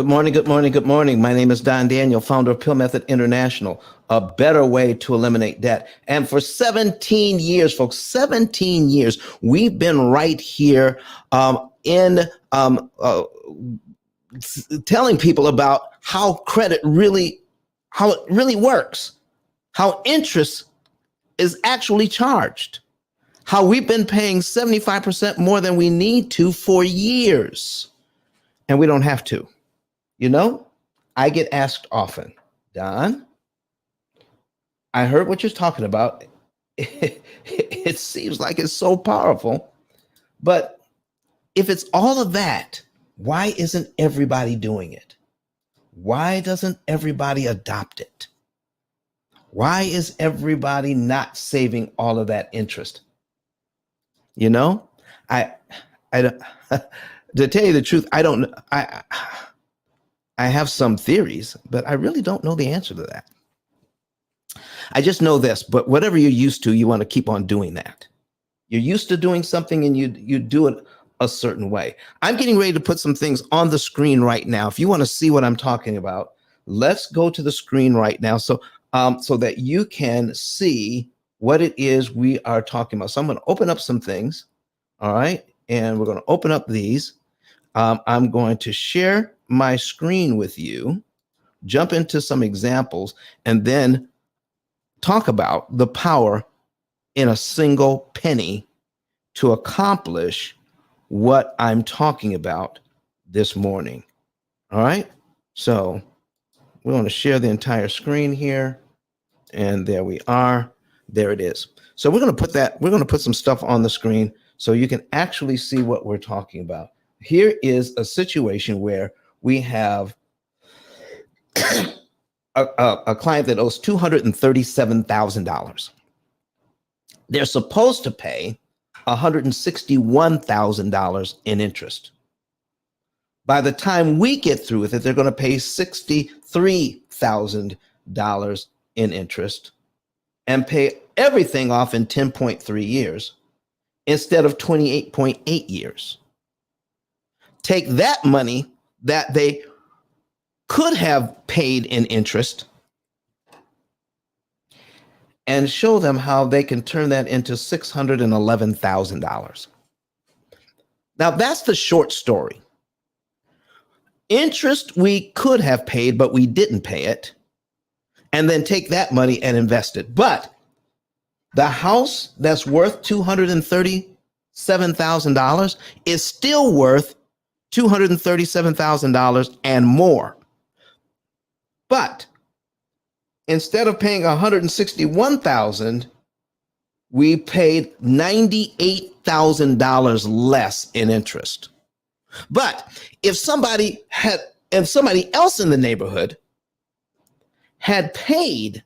Good morning, good morning, good morning. My name is Don Daniel, founder of P.I.L.L Method International, a better way to eliminate debt. And for 17 years, folks, 17 years, we've been right here telling people about how credit how it really works, how interest is actually charged, how we've been paying 75% more than we need to for years, and we don't have to. You know, I get asked often, Don, I heard what you're talking about. It seems like it's so powerful, but if it's all of that, why isn't everybody doing it? Why doesn't everybody adopt it? Why is everybody not saving all of that interest? You know, I to tell you the truth, I don't. I have some theories, but I really don't know the answer to that. I just know this, but whatever you're used to, you want to keep on doing that. You're used to doing something and you do it a certain way. I'm getting ready to put some things on the screen right now. If you want to see what I'm talking about, let's go to the screen right now so that you can see what it is we are talking about. So I'm going to open up some things, all right? And we're going to open up these. I'm going to share my screen with you, jump into some examples, and then talk about the power in a single penny to accomplish what I'm talking about this morning. All right. So we're going to share the entire screen here. And there we are. There it is. So we're going to put some stuff on the screen so you can actually see what we're talking about. Here is a situation where we have a client that owes $237,000. They're supposed to pay $161,000 in interest. By the time we get through with it, they're going to pay $63,000 in interest and pay everything off in 10.3 years instead of 28.8 years. Take that money that they could have paid in interest and show them how they can turn that into $611,000. Now that's the short story. Interest we could have paid, but we didn't pay it, and then take that money and invest it. But the house that's worth $237,000 is still worth $237,000 and more. But instead of paying $161,000, we paid $98,000 less in interest. But if somebody else in the neighborhood had paid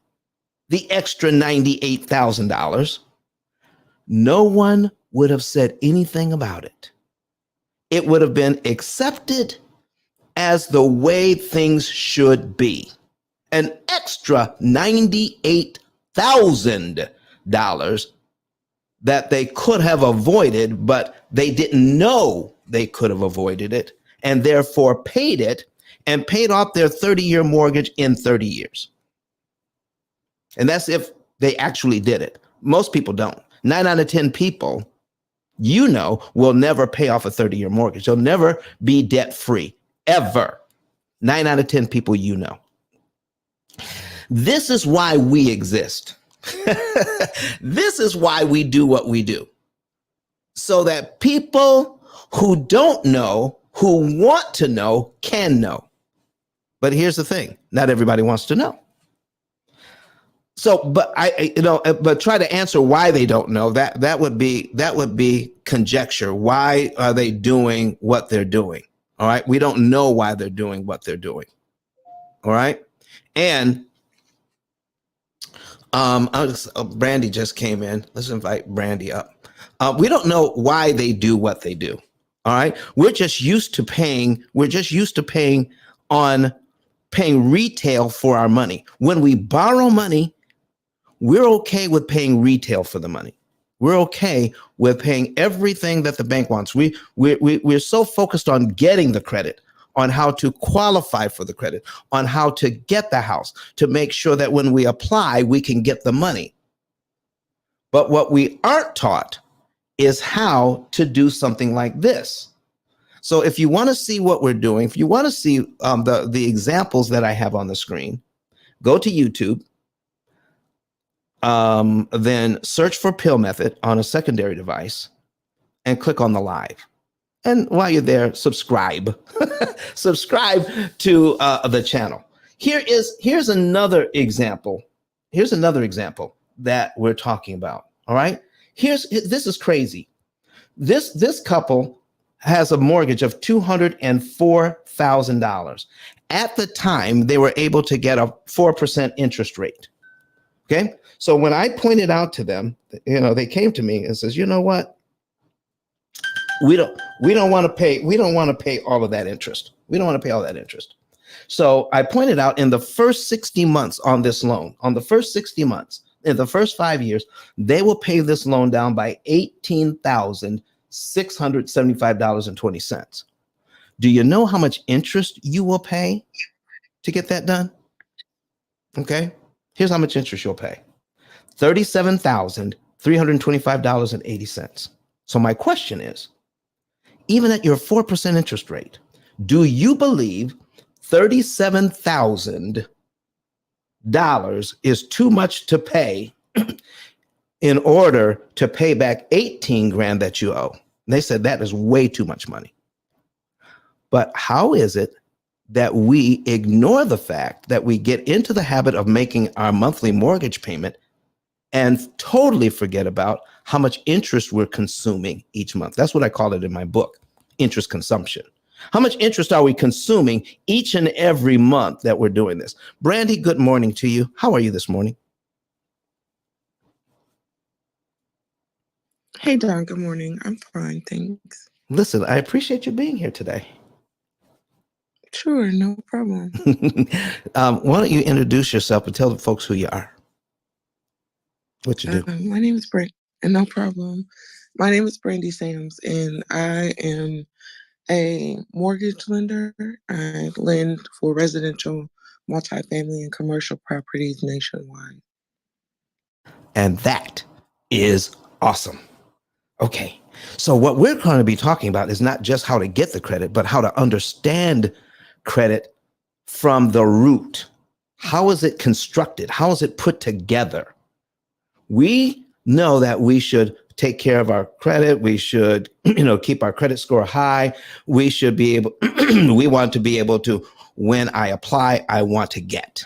the extra $98,000, no one would have said anything about it. It would have been accepted as the way things should be. An extra $98,000 that they could have avoided, but they didn't know they could have avoided it, and therefore paid it and paid off their 30-year mortgage in 30 years. And that's if they actually did it. Most people don't. 9 out of 10 people, you know, will never pay off a 30-year mortgage. They'll never be debt-free, ever. 9 out of 10 people, you know. This is why we exist. This is why we do what we do. So that people who don't know, who want to know, can know. But here's the thing, not everybody wants to know. So, but but try to answer why they don't know. That would be conjecture. Why are they doing what they're doing? All right. We don't know why they're doing what they're doing. All right. And Brandy just came in. Let's invite Brandy up. We don't know why they do what they do. All right. We're just used to paying retail for our money. When we borrow money, we're okay with paying retail for the money. We're okay with paying everything that the bank wants. We're so focused on getting the credit. on how to qualify for the credit, on how to get the house, to make sure that when we apply, we can get the money. But what we aren't taught is how to do something like this. So if you want to see what we're doing, if you want to see the examples that I have on the screen, go to YouTube, then search for P.I.L.L method on a secondary device and click on the live. And while you're there, subscribe. Subscribe to the channel. Here's another example. Here's another example that we're talking about. All right. This is crazy. This couple has a mortgage of $204,000. At the time, they were able to get a 4% interest rate. Okay. So when I pointed out to them, they came to me and says, you know what? We don't want to pay all of that interest. We don't want to pay all that interest. So I pointed out in the first 60 months on this loan, in the first 5 years, they will pay this loan down by $18,675.20. Do you know how much interest you will pay to get that done? Okay. Here's how much interest you'll pay. $37,325.80. So my question is, even at your 4% interest rate, do you believe $37,000 is too much to pay in order to pay back 18 grand that you owe? And they said that is way too much money. But how is it that we ignore the fact that we get into the habit of making our monthly mortgage payment and totally forget about how much interest we're consuming each month? That's what I call it in my book, interest consumption. How much interest are we consuming each and every month that we're doing this? Brandy, good morning to you. How are you this morning? Hey, Don, good morning. I'm fine, thanks. Listen, I appreciate you being here today. Sure, no problem. Why don't you introduce yourself and tell the folks who you are? What you do? My name is Brand. No problem. My name is Brandy Sams, and I am a mortgage lender. I lend for residential, multifamily, and commercial properties nationwide. And that is awesome. Okay, so what we're going to be talking about is not just how to get the credit, but how to understand credit from the root. How is it constructed? How is it put together? We know that we should take care of our credit. We should, keep our credit score high. We should be able, we want to be able to, when I apply, I want to get.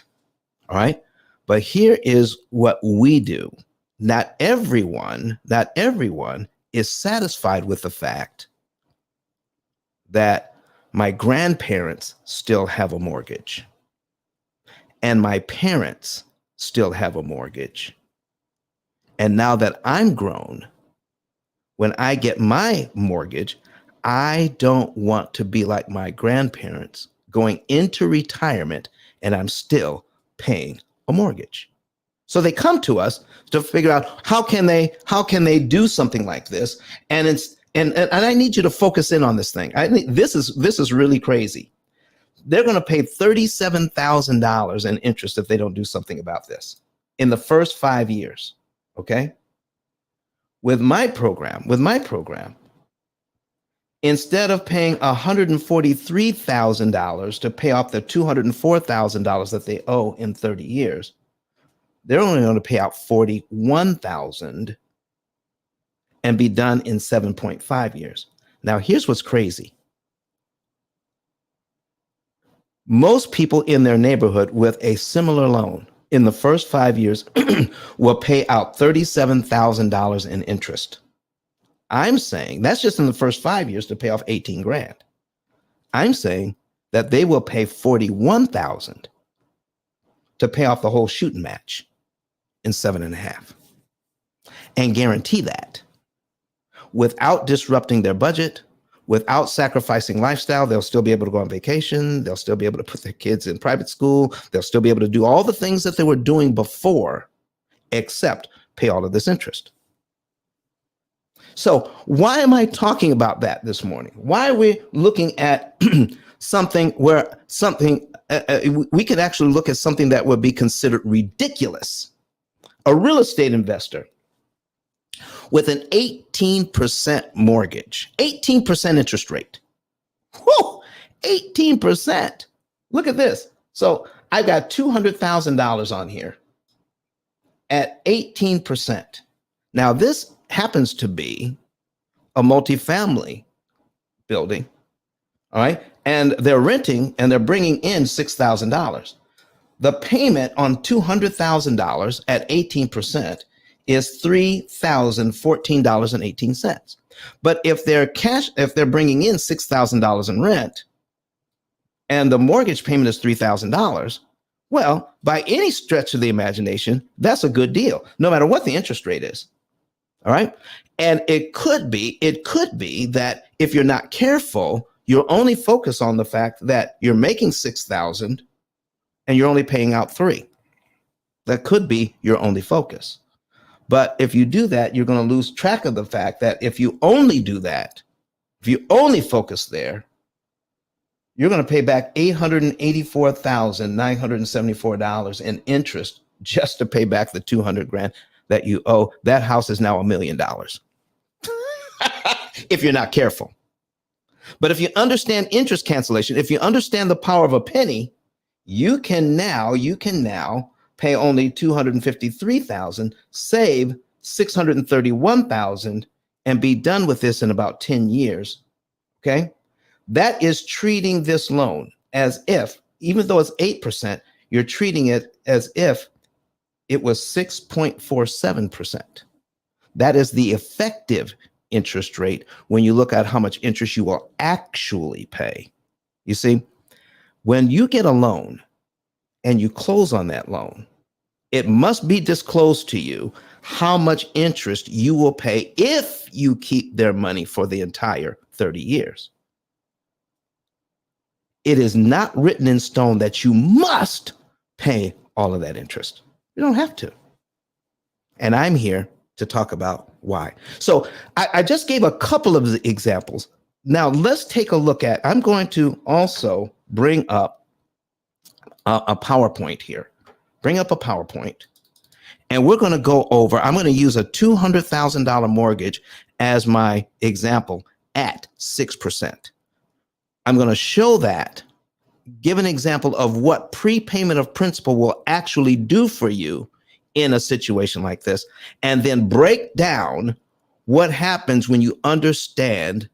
All right. But here is what we do. Not everyone is satisfied with the fact that my grandparents still have a mortgage and my parents still have a mortgage. And now that I'm grown, when I get my mortgage, I don't want to be like my grandparents going into retirement and I'm still paying a mortgage. So they come to us to figure out how can they do something like this. And I need you to focus in on this thing. I think this is really crazy. They're going to pay $37,000 in interest if they don't do something about this in the first 5 years. Okay. With my program, instead of paying $143,000 to pay off the $204,000 that they owe in 30 years, they're only going to pay out $41,000 and be done in 7.5 years. Now, here's what's crazy. Most people in their neighborhood with a similar loan in the first 5 years will pay out $37,000 in interest. I'm saying that's just in the first 5 years to pay off 18 grand. I'm saying that they will pay $41,000 to pay off the whole shooting match in 7.5 and guarantee that without disrupting their budget, without sacrificing lifestyle. They'll still be able to go on vacation. They'll still be able to put their kids in private school. They'll still be able to do all the things that they were doing before, except pay all of this interest. So why am I talking about that this morning? Why are we looking at something where we could actually look at something that would be considered ridiculous. A real estate investor with an 18% mortgage, 18% interest rate. Whoa, 18%. Look at this. So I got $200,000 on here at 18%. Now, this happens to be a multifamily building, all right? And they're renting and they're bringing in $6,000. The payment on $200,000 at 18% is $3,014.18. But if they're bringing in $6,000 in rent and the mortgage payment is $3,000, well, by any stretch of the imagination, that's a good deal, no matter what the interest rate is. All right. And it could be that if you're not careful, you'll only focus on the fact that you're making $6,000 and you're only paying out $3,000. That could be your only focus. But if you do that, you're going to lose track of the fact that if you only do that, if you only focus there, you're going to pay back $884,974 in interest just to pay back the $200,000 that you owe. That house is now $1 million if you're not careful. But if you understand interest cancellation, if you understand the power of a penny, you can now pay only $253,000, save $631,000, and be done with this in about 10 years. Okay, that is treating this loan as if, even though it's 8%, you're treating it as if it was 6.47%. That is the effective interest rate when you look at how much interest you will actually pay. You see, when you get a loan and you close on that loan, it must be disclosed to you how much interest you will pay if you keep their money for the entire 30 years. It is not written in stone that you must pay all of that interest. You don't have to. And I'm here to talk about why. So I just gave a couple of examples. Now let's take a look at, I'm going to also bring up a PowerPoint here. Bring up a PowerPoint. And we're going to go over, I'm going to use a $200,000 mortgage as my example at 6%. I'm going to show that, give an example of what prepayment of principal will actually do for you in a situation like this, and then break down what happens when you understand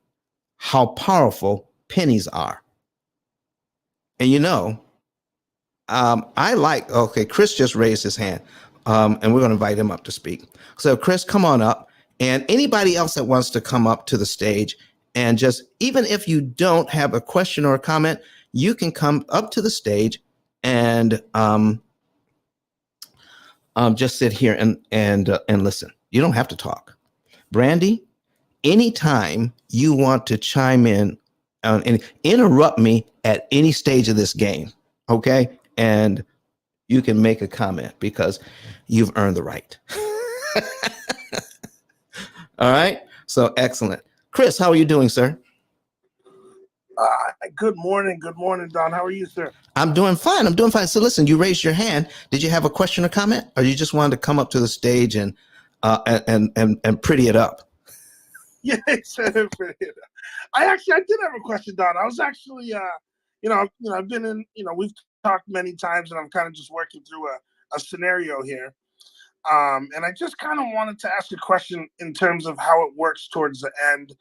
how powerful pennies are. And you know, okay, Chris just raised his hand, and we're going to invite him up to speak. So Chris, come on up, and anybody else that wants to come up to the stage, and just, even if you don't have a question or a comment, you can come up to the stage and just sit here and listen. You don't have to talk. Brandy, anytime you want to chime in and interrupt me at any stage of this game, okay? And you can make a comment because you've earned the right. All right, so excellent. Chris, how are you doing, sir? Good morning, Don. How are you, sir? I'm doing fine. So listen, you raised your hand. Did you have a question or comment, or you just wanted to come up to the stage and pretty it up? Yeah, I did have a question, Don. I was actually, I've been in, we've talked many times, and I'm kind of just working through a scenario here. And I just kind of wanted to ask a question in terms of how it works towards the end.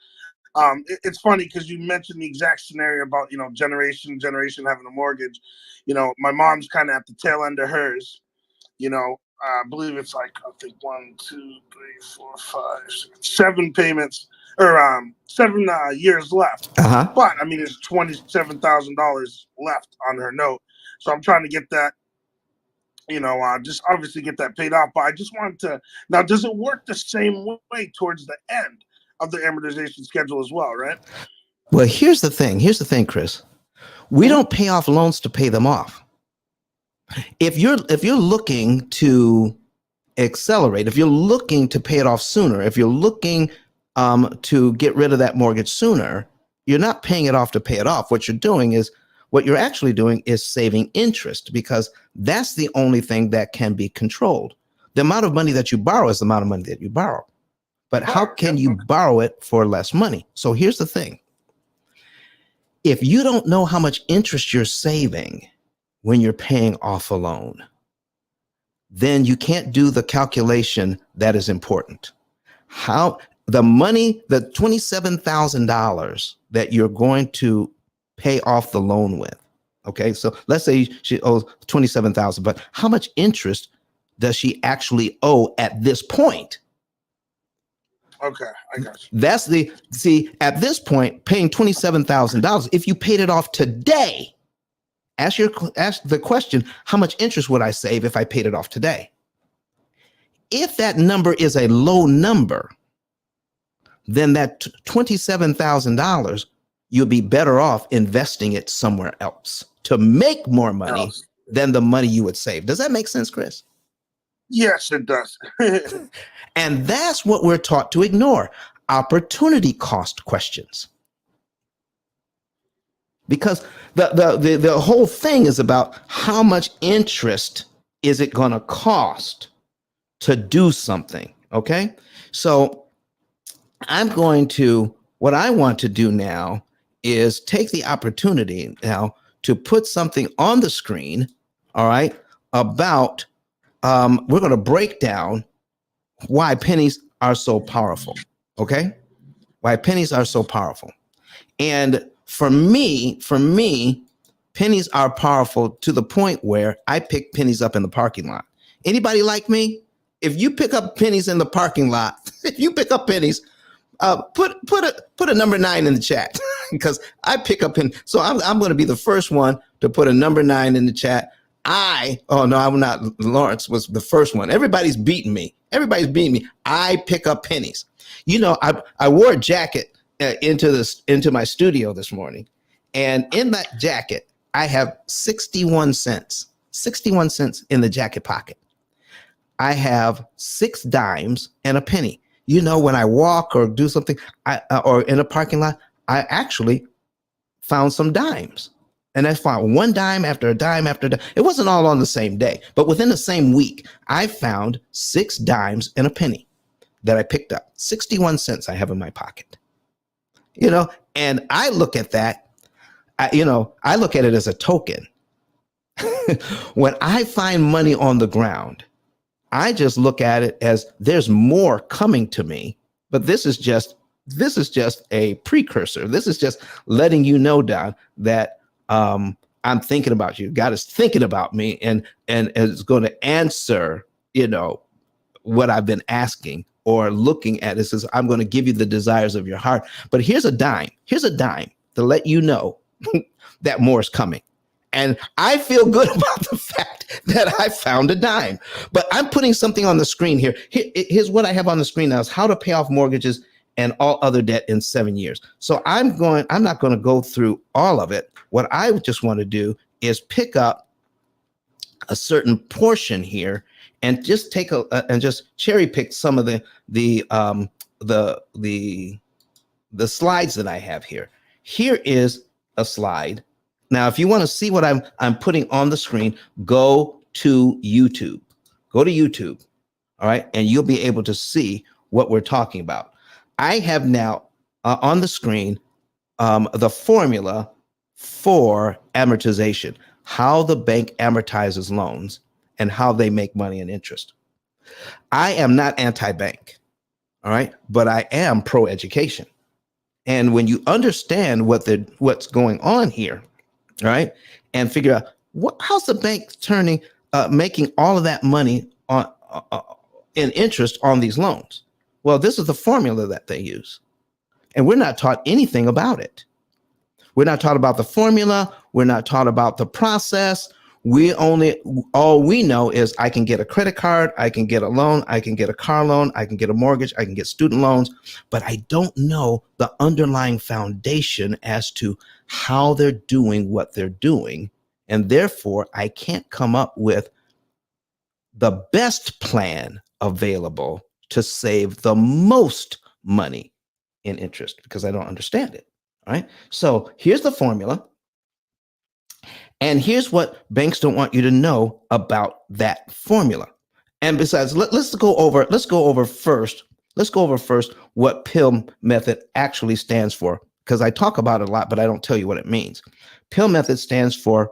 It's funny because you mentioned the exact scenario about, generation having a mortgage. My mom's kind of at the tail end of hers. I believe it's like, I think 1, 2, 3, 4, 5, 6, 7 payments or 7 years left. Uh-huh. But I mean, there's $27,000 left on her note. So I'm trying to get that, just obviously get that paid off. But I just wanted to, now, does it work the same way towards the end of the amortization schedule as well, right? Well, here's the thing, Chris. We don't pay off loans to pay them off. If you're looking to accelerate, if you're looking to pay it off sooner, if you're looking to get rid of that mortgage sooner, you're not paying it off to pay it off. What you're actually doing is saving interest, because that's the only thing that can be controlled. The amount of money that you borrow is the amount of money that you borrow. But how can you borrow it for less money? So here's the thing. If you don't know how much interest you're saving when you're paying off a loan, then you can't do the calculation that is important. How the money, the $27,000 that you're going to pay off the loan with. Okay, so let's say she owes $27,000, but how much interest does she actually owe at this point? Okay, I got you. That's at this point, paying $27,000, if you paid it off today, ask the question, how much interest would I save if I paid it off today? If that number is a low number, then that $27,000, you'll be better off investing it somewhere else to make more money than the money you would save. Does that make sense, Chris? Yes, it does. And that's what we're taught to ignore: opportunity cost questions. Because the whole thing is about how much interest is it going to cost to do something. Okay. So what I want to do now is take the opportunity now to put something on the screen. All right. About, we're going to break down why pennies are so powerful. Okay. Why pennies are so powerful. And for me, pennies are powerful to the point where I pick pennies up in the parking lot. Anybody like me? If you pick up pennies in the parking lot, if you pick up pennies, put a number 9 in the chat, because I pick up pennies. So I'm going to be the first one to put a number 9 in the chat. I'm not. Lawrence was the first one. Everybody's beating me. I pick up pennies. You know, I wore a jacket into my studio this morning, and in that jacket I have 61 cents in the jacket pocket. I have 6 dimes and a penny. You know, when I walk or do something, or in a parking lot, I actually found some dimes. And I found 1 dime after a dime after a dime. It wasn't all on the same day, but within the same week, I found 6 dimes and a penny that I picked up. 61 cents I have in my pocket. You know, and I look at that, I look at it as a token. When I find money on the ground, I just look at it as there's more coming to me, but this is just a precursor. This is just letting you know, Don, that I'm thinking about you. God is thinking about me and is going to answer, what I've been asking or looking at. It says, I'm going to give you the desires of your heart. But here's a dime to let you know that more is coming. And I feel good about the fact that I found a dime. But I'm putting something on the screen here. Here's what I have on the screen now: is how to pay off mortgages and all other debt in 7 years. So I'm not going to go through all of it. What I just want to do is pick up a certain portion here and just and just cherry pick some of the slides that I have here. Here is a slide. Now, if you want to see what I'm putting on the screen, go to YouTube. Go to YouTube, all right, and you'll be able to see what we're talking about. I have now on the screen the formula for amortization, how the bank amortizes loans and how they make money and interest. I am not anti-bank, all right, but I am pro-education. And when you understand what's going on here, all right, and figure out how's the bank making all of that money on in interest on these loans. Well, this is the formula that they use, and we're not taught anything about it. We're not taught about the formula. We're not taught about the process. All we know is I can get a credit card, I can get a loan, I can get a car loan, I can get a mortgage, I can get student loans, but I don't know the underlying foundation as to how they're doing what they're doing. And therefore, I can't come up with the best plan available to save the most money in interest because I don't understand it. All right. So here's the formula. And here's what banks don't want you to know about that formula. And besides, let's go over first what P.I.L.L method actually stands for, because I talk about it a lot, but I don't tell you what it means. P.I.L.L method stands for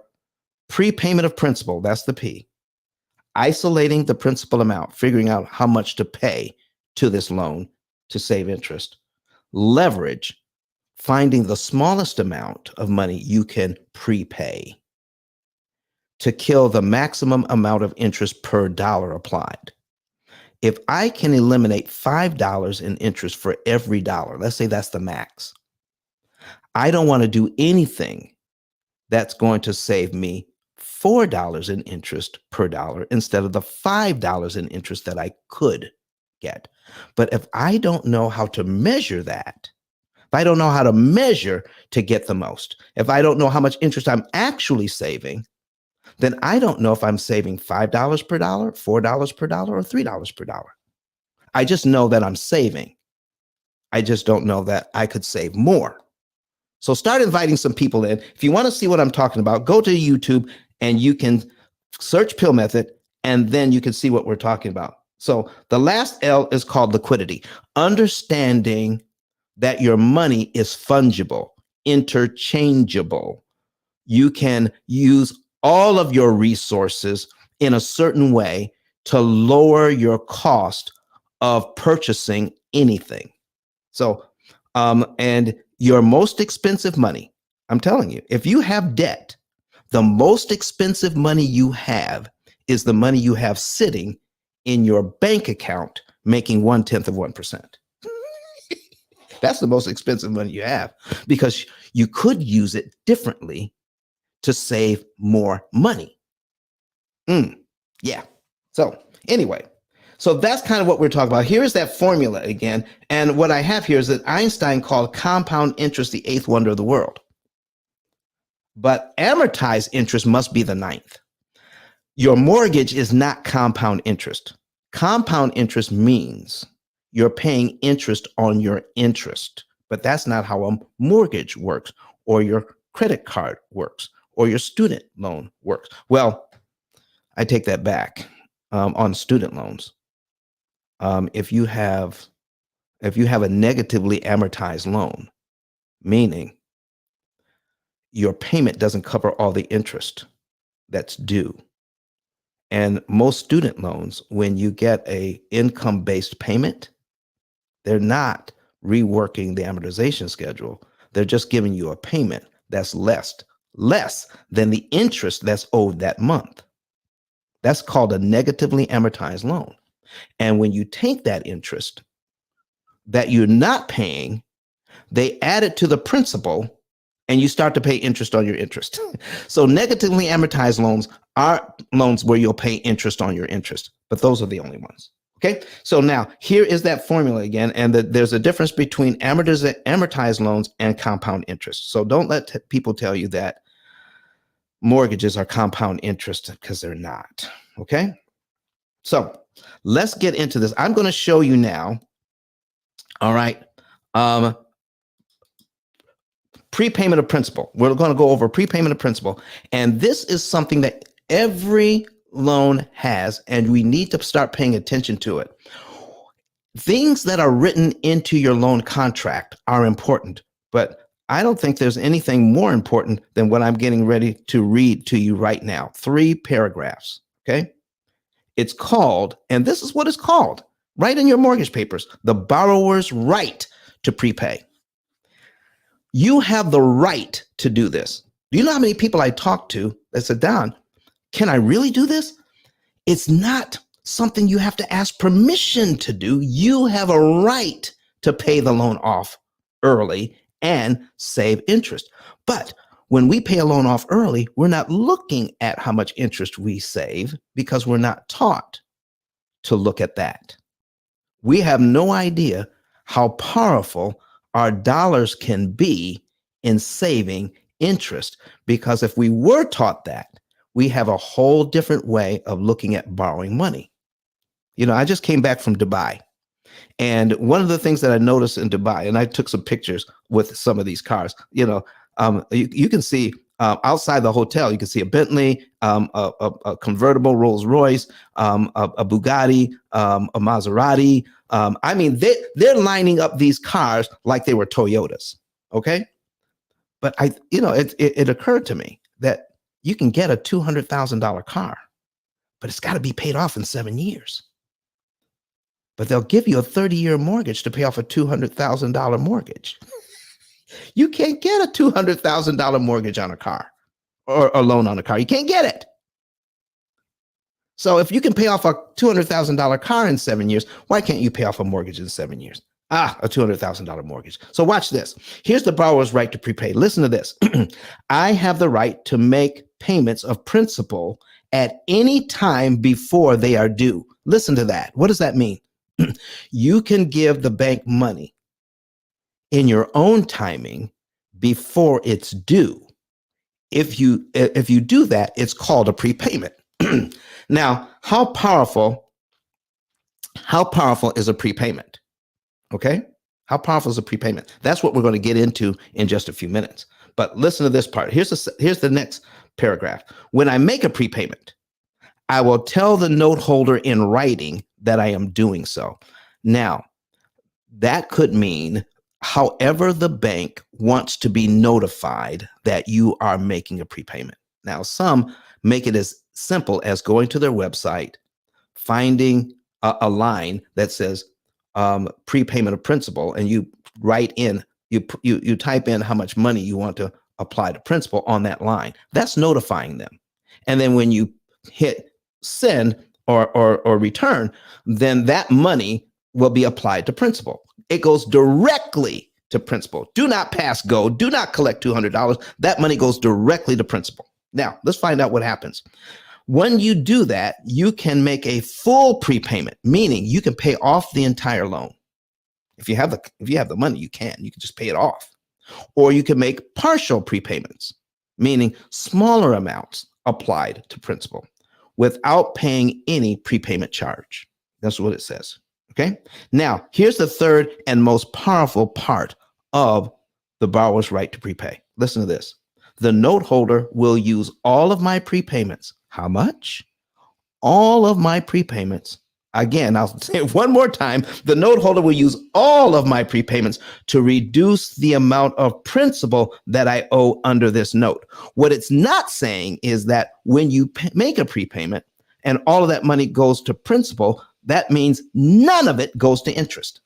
prepayment of principal. That's the P. Isolating the principal amount, figuring out how much to pay to this loan to save interest. Leverage, finding the smallest amount of money you can prepay to kill the maximum amount of interest per dollar applied. If I can eliminate $5 in interest for every dollar, let's say that's the max, I don't want to do anything that's going to save me $4 in interest per dollar instead of the $5 in interest that I could get. But if I don't know how to measure that, if I don't know how to measure to get the most, if I don't know how much interest I'm actually saving, then I don't know if I'm saving $5 per dollar, $4 per dollar, or $3 per dollar. I just know that I'm saving. I just don't know that I could save more. So start inviting some people in. If you want to see what I'm talking about, go to YouTube and you can search P.I.L.L method, and then you can see what we're talking about. So the last L is called liquidity. Understanding that your money is fungible, interchangeable. You can use all of your resources in a certain way to lower your cost of purchasing anything. So, and your most expensive money, I'm telling you, if you have debt, the most expensive money you have is the money you have sitting in your bank account making 1/10 of 1%. That's the most expensive money you have, because you could use it differently to save more money. Yeah. So anyway, so that's kind of what we're talking about. Here is that formula again. And what I have here is that Einstein called compound interest the eighth wonder of the world. But amortized interest must be the ninth. Your mortgage is not compound interest. Compound interest means you're paying interest on your interest, but that's not how a mortgage works, or your credit card works, or your student loan works. Well, I take that back. On student loans, if you have a negatively amortized loan, meaning your payment doesn't cover all the interest that's due. And most student loans, when you get a income-based payment, they're not reworking the amortization schedule. They're just giving you a payment that's less than the interest that's owed that month. That's called a negatively amortized loan. And when you take that interest that you're not paying, they add it to the principal and you start to pay interest on your interest. So negatively amortized loans are loans where you'll pay interest on your interest, but those are the only ones. Okay, so now here is that formula again, and there's a difference between amortized loans and compound interest. So don't let people tell you that mortgages are compound interest, because they're not. Okay, so let's get into this. I'm going to show you now. All right. Prepayment of principal. We're going to go over prepayment of principal. And this is something that every loan has, and we need to start paying attention to it. Things that are written into your loan contract are important, but I don't think there's anything more important than what I'm getting ready to read to you right now. 3 paragraphs. Okay. It's called, and this is what it's called, right in your mortgage papers, the borrower's right to prepay. You have the right to do this. Do you know how many people I talked to that said, Don, can I really do this? It's not something you have to ask permission to do. You have a right to pay the loan off early and save interest. But when we pay a loan off early, we're not looking at how much interest we save, because we're not taught to look at that. We have no idea how powerful our dollars can be in saving interest, because if we were taught that, we have a whole different way of looking at borrowing money. You know, I just came back from Dubai, And one of the things that I noticed in Dubai, and I took some pictures with some of these cars, you can see outside the hotel, you can see a Bentley, a convertible Rolls Royce, a Bugatti, a Maserati. I mean, they're lining up these cars like they were Toyotas. Okay. But it occurred to me that you can get a $200,000 car, but it's got to be paid off in 7 years. But they'll give you a 30-year mortgage to pay off a $200,000 mortgage. You can't get a $200,000 mortgage on a car or a loan on a car. You can't get it. So if you can pay off a $200,000 car in 7 years, why can't you pay off a mortgage in 7 years? A $200,000 mortgage. So watch this. Here's the borrower's right to prepay. Listen to this. I have the right to make payments of principal at any time before they are due. Listen to that. What does that mean? You can give the bank money in your own timing before it's due. If you do that, it's called a prepayment. Now, how powerful is a prepayment? Okay? How powerful is a prepayment? That's what we're going to get into in just a few minutes. But listen to this part. Here's the next paragraph. When I make a prepayment, I will tell the note holder in writing that I am doing so. Now, that could mean however the bank wants to be notified that you are making a prepayment. Now, some make it as simple as going to their website, finding a line that says prepayment of principal, and you write in, you type in how much money you want to apply to principal on that line. That's notifying them. And then when you hit send or return, then that money will be applied to principal. It goes directly to principal. Do not pass go. Do not collect $200. That money goes directly to principal. Now, let's find out what happens. When you do that, you can make a full prepayment, meaning you can pay off the entire loan. If you have the money, you can just pay it off. Or you can make partial prepayments, meaning smaller amounts applied to principal without paying any prepayment charge. That's what it says. Okay. Now, here's the third and most powerful part of the borrower's right to prepay. Listen to this. The note holder will use all of my prepayments. How much? All of my prepayments. Again, I'll say it one more time. The note holder will use all of my prepayments to reduce the amount of principal that I owe under this note. What it's not saying is that when you make a prepayment and all of that money goes to principal, that means none of it goes to interest.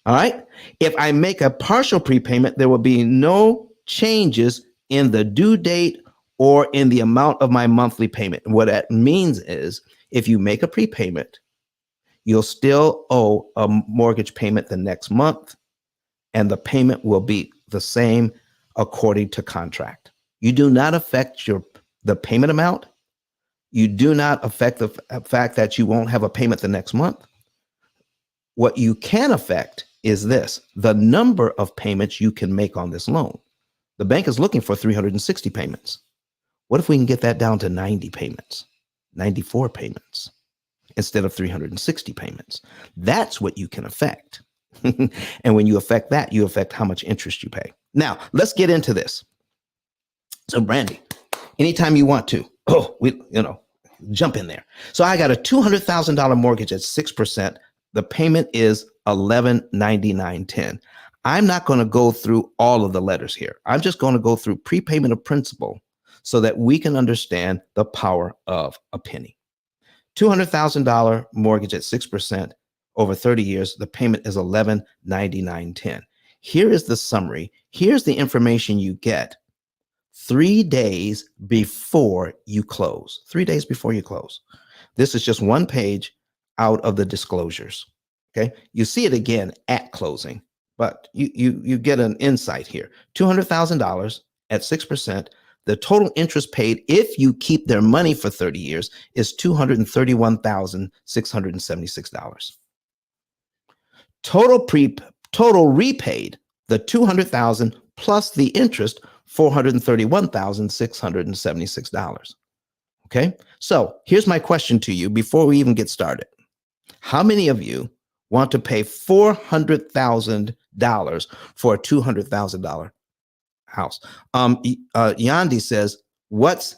All right. If I make a partial prepayment, there will be no changes in the due date or in the amount of my monthly payment. What that means is if you make a prepayment, you'll still owe a mortgage payment the next month, and the payment will be the same according to contract. You do not affect the payment amount. You do not affect the fact that you won't have a payment the next month. What you can affect is this: the number of payments you can make on this loan. The bank is looking for 360 payments. What if we can get that down to 90 payments, 94 payments, instead of 360 payments? That's what you can affect. And when you affect that, you affect how much interest you pay. Now, let's get into this. So, Brandy, anytime you want to, jump in there. So I got a $200,000 mortgage at 6%. The payment is $1199.10. I'm not going to go through all of the letters here. I'm just going to go through prepayment of principal so that we can understand the power of a penny. $200,000 mortgage at 6% over 30 years. The payment is $1199.10. Here is the summary. Here's the information you get 3 days before you close. 3 days before you close. This is just one page out of the disclosures. Okay. You see it again at closing, but you get an insight here. $200,000 at 6%. The total interest paid if you keep their money for 30 years is $231,676. Total repaid, the $200,000 plus the interest, $431,676. Okay. So here's my question to you before we even get started. How many of you want to pay $400,000 for a $200,000 house? Yandi says, what's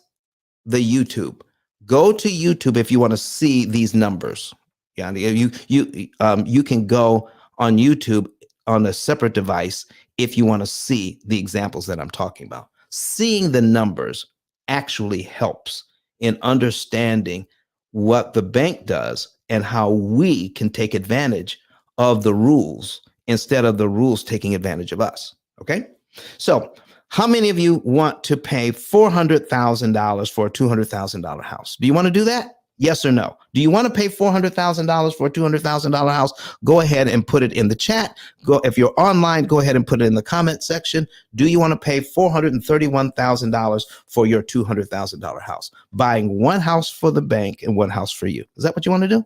the YouTube? Go to YouTube if you want to see these numbers. Yandi, you can go on YouTube on a separate device if you want to see the examples that I'm talking about. Seeing the numbers actually helps in understanding what the bank does and how we can take advantage of the rules instead of the rules taking advantage of us. Okay. So how many of you want to pay $400,000 for a $200,000 house? Do you want to do that? Yes or no? Do you want to pay $400,000 for a $200,000 house? Go ahead and put it in the chat. If you're online, go ahead and put it in the comment section. Do you want to pay $431,000 for your $200,000 house? Buying one house for the bank and one house for you. Is that what you want to do?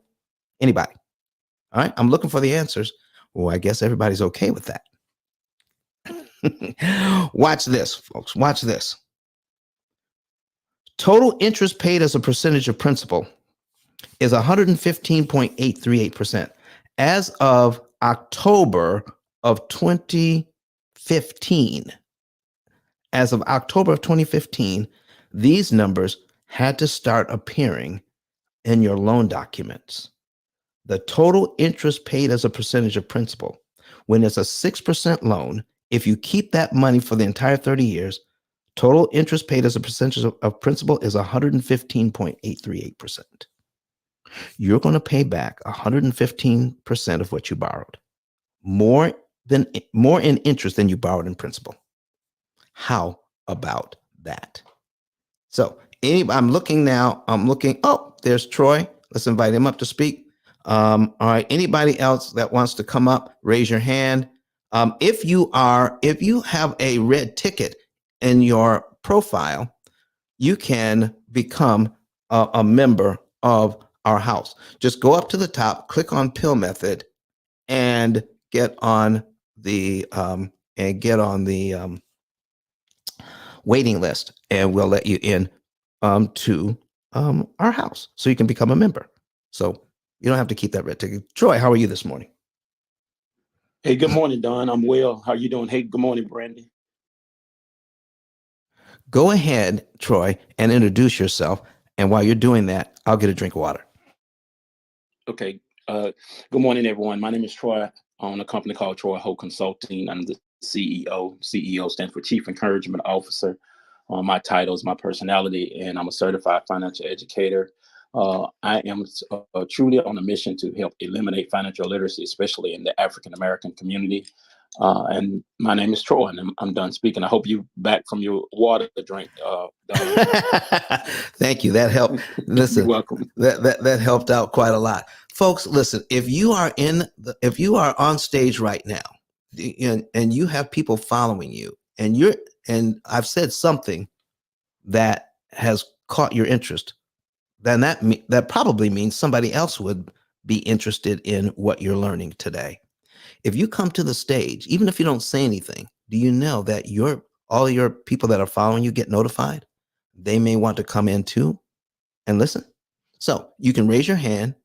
Anybody? All right. I'm looking for the answers. Well, I guess everybody's okay with that. Watch this, folks. Watch this. Total interest paid as a percentage of principal is 115.838%. As of October of 2015, these numbers had to start appearing in your loan documents. The total interest paid as a percentage of principal, when it's a 6% loan, if you keep that money for the entire 30 years, total interest paid as a percentage of principal is 115.838%. You're going to pay back 115% of what you borrowed, more in interest than you borrowed in principal. How about that? So I'm looking now. Oh, there's Troy. Let's invite him up to speak. All right. Anybody else that wants to come up, raise your hand. If you have a red ticket in your profile, you can become a member of our house. Just go up to the top, click on P.I.L.L method, and get on the waiting list, and we'll let you in to our house so you can become a member. So you don't have to keep that red ticket. Troy, how are you this morning? Hey, good morning, Don. I'm well. How are you doing? Hey, good morning, Brandy. Go ahead, Troy, and introduce yourself. And while you're doing that, I'll get a drink of water. Okay. Good morning, everyone. My name is Troy. I own a company called Troy Ho Consulting. I'm the CEO. CEO stands for Chief Encouragement Officer. My title is my personality, and I'm a certified financial educator. I am truly on a mission to help eliminate financial literacy, especially in the African-American community. And my name is Troy, and I'm done speaking. I hope you back from your water to drink. Thank you. That helped. Listen, you're welcome. That helped out quite a lot, folks. Listen, if you are on stage right now, and you have people following you, and I've said something that has caught your interest, then that probably means somebody else would be interested in what you're learning today. If you come to the stage, even if you don't say anything, do you know that all your people that are following you get notified? They may want to come in too and listen. So you can raise your hand.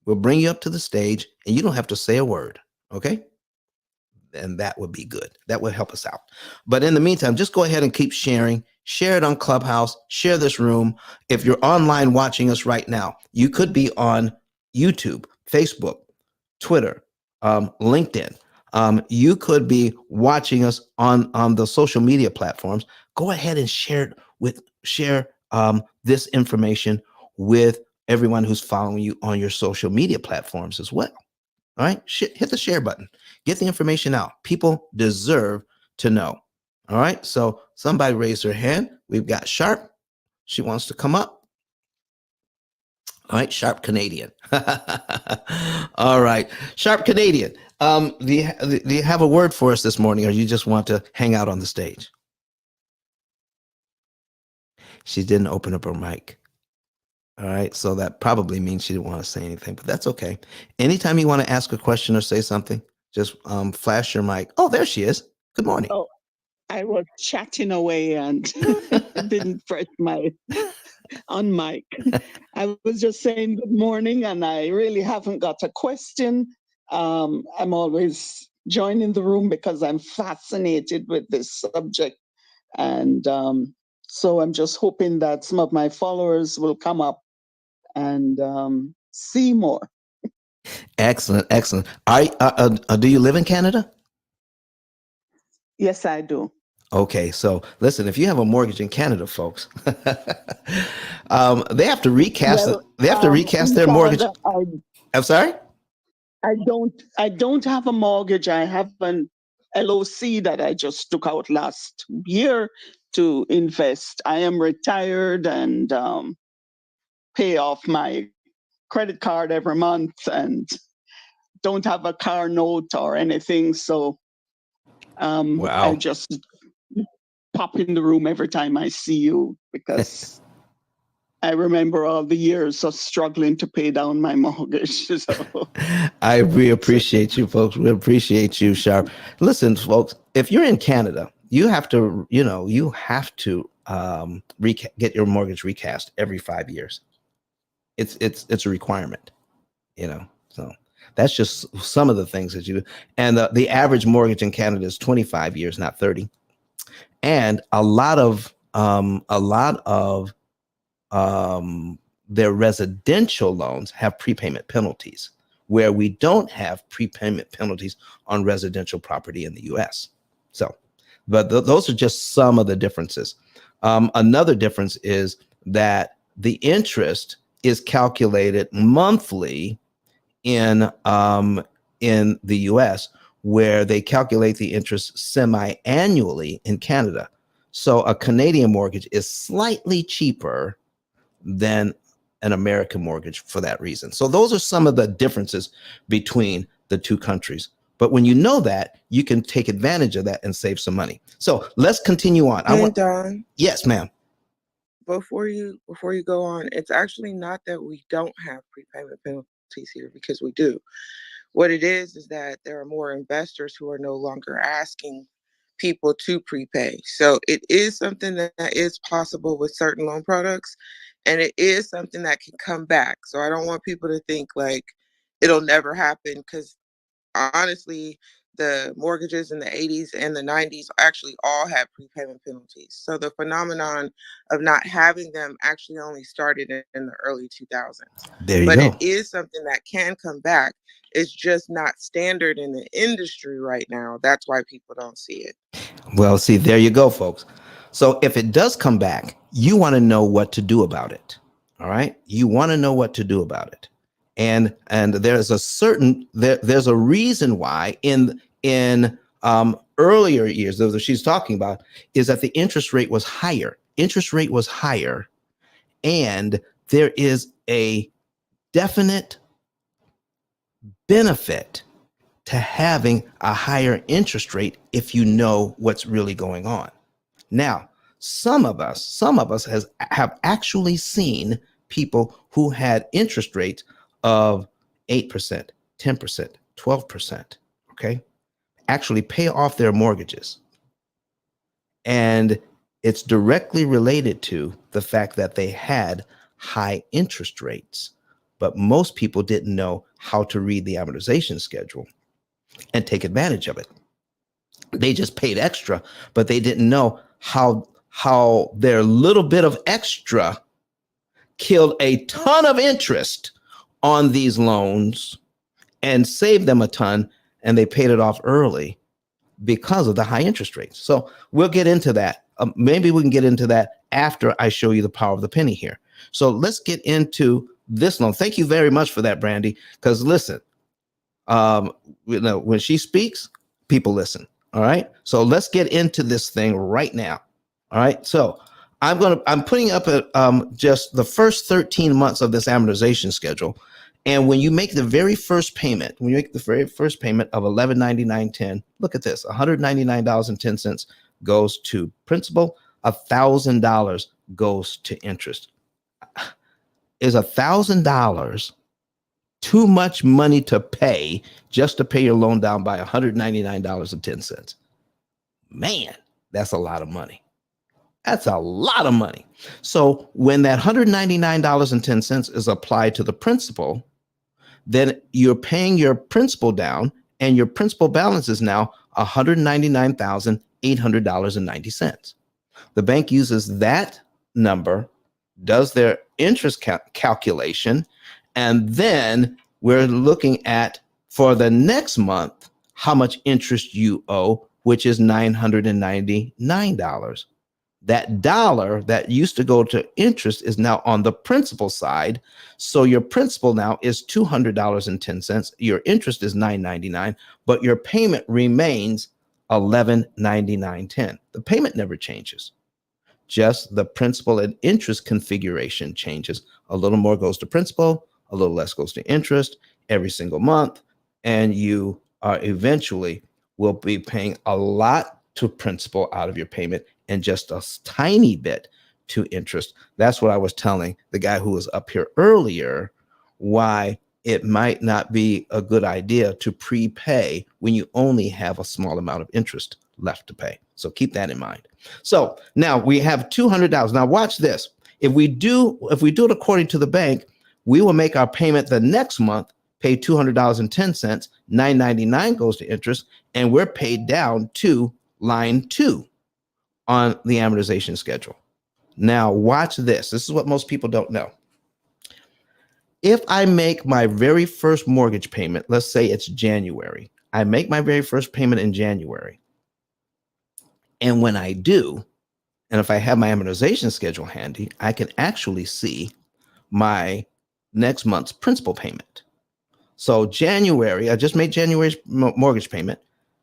We'll bring you up to the stage, and you don't have to say a word. Okay? And that would be good. That would help us out. But in the meantime, just go ahead and keep sharing. Share it on Clubhouse. Share this room. If you're online watching us right now, you could be on YouTube, Facebook, Twitter, LinkedIn. You could be watching us on the social media platforms. Go ahead and share this information with everyone who's following you on your social media platforms as well. All right, hit the share button. Get the information out. People deserve to know. All right, so somebody raised their hand. We've got Sharp. She wants to come up. All right, Sharp Canadian. All right, Sharp Canadian. Do you have a word for us this morning, or you just want to hang out on the stage? She didn't open up her mic. All right, so that probably means she didn't want to say anything, but that's okay. Anytime you want to ask a question or say something, just flash your mic. Oh, there she is. Good morning. Oh, I was chatting away and didn't press my. on mic. I was just saying good morning, and I really haven't got a question. I'm always joining the room because I'm fascinated with this subject. And so I'm just hoping that some of my followers will come up and see more. Excellent, excellent. Do you live in Canada? Yes, I do. Okay, so listen, if you have a mortgage in Canada, folks, they have to recast. Well, They have to recast in their mortgage. Canada, I'm sorry. I don't have a mortgage. I have an LOC that I just took out last year to invest. I am retired and pay off my credit card every month and don't have a car note or anything. So I Wow. just pop in the room every time I see you because I remember all the years of struggling to pay down my mortgage. So. We appreciate you, folks. We appreciate you, Sharp. Listen, folks, if you're in Canada, you have to, get your mortgage recast every 5 years. It's a requirement, So that's just some of the things that you do. And the average mortgage in Canada is 25 years, not 30. And a lot of their residential loans have prepayment penalties, where we don't have prepayment penalties on residential property in the US. So, but those are just some of the differences. Another difference is that the interest is calculated monthly in the US, where they calculate the interest semi-annually in Canada. So a Canadian mortgage is slightly cheaper than an American mortgage for that reason. So those are some of the differences between the two countries. But when you know that, you can take advantage of that and save some money. So let's continue on. Don, Yes, ma'am. before you go on, it's actually not that we don't have prepayment penalties here, because we do. What it is that there are more investors who are no longer asking people to prepay. So it is something that is possible with certain loan products, and it is something that can come back. So I don't want people to think like it'll never happen, because honestly, the mortgages in the 80s and the 90s actually all had prepayment penalties. So the phenomenon of not having them actually only started in the early 2000s. There you But go. it is something that can come back. It's just not standard in the industry right now. That's why people don't see it. Well, see, there you go, folks. So if it does come back, you want to know what to do about it. All right. You want to know what to do about it. And there's there's a reason why in earlier years, that she's talking about, is that the interest rate was higher. Interest rate was higher. And there is a definite benefit to having a higher interest rate if you know what's really going on. Now, some of us have actually seen people who had interest rates of 8%, 10%, 12%, okay, actually pay off their mortgages. And it's directly related to the fact that they had high interest rates, but most people didn't know how to read the amortization schedule and take advantage of it. They just paid extra, but they didn't know how their little bit of extra killed a ton of interest on these loans and saved them a ton, and they paid it off early because of the high interest rates. So we'll get into that. Maybe we can get into that after I show you the power of the penny here. So let's get into this loan. Thank you very much for that, Brandy, because listen, when she speaks, people listen. All right. So let's get into this thing right now. All right. So I'm putting up just the first 13 months of this amortization schedule. And when you make the very first payment, of $1199.10, look at this, $199.10 goes to principal, $1,000 goes to interest. Is $1,000 too much money to pay just to pay your loan down by $199.10? Man, that's a lot of money. That's a lot of money. So when that $199.10 is applied to the principal, then you're paying your principal down, and your principal balance is now $199,800.90. The bank uses that number, does their interest calculation, and then we're looking at, for the next month, how much interest you owe, which is $999. That dollar that used to go to interest is now on the principal side. So your principal now is $200.10. Your interest is $999, but your payment remains $1199.10. The payment never changes. Just the principal and interest configuration changes. A little more goes to principal, a little less goes to interest every single month, and you are eventually will be paying a lot to principal out of your payment and just a tiny bit to interest. That's what I was telling the guy who was up here earlier, why it might not be a good idea to prepay when you only have a small amount of interest left to pay. So keep that in mind. So now we have $200. Now watch this. If we do it according to the bank, we will make our payment the next month, pay $200.10, $999 goes to interest, and we're paid down to line 2 on the amortization schedule. Now watch this. This is what most people don't know. If I make my very first mortgage payment, let's say it's January, I make my very first payment in January. And when I do, and if I have my amortization schedule handy, I can actually see my next month's principal payment. So January, I just made January's mortgage payment.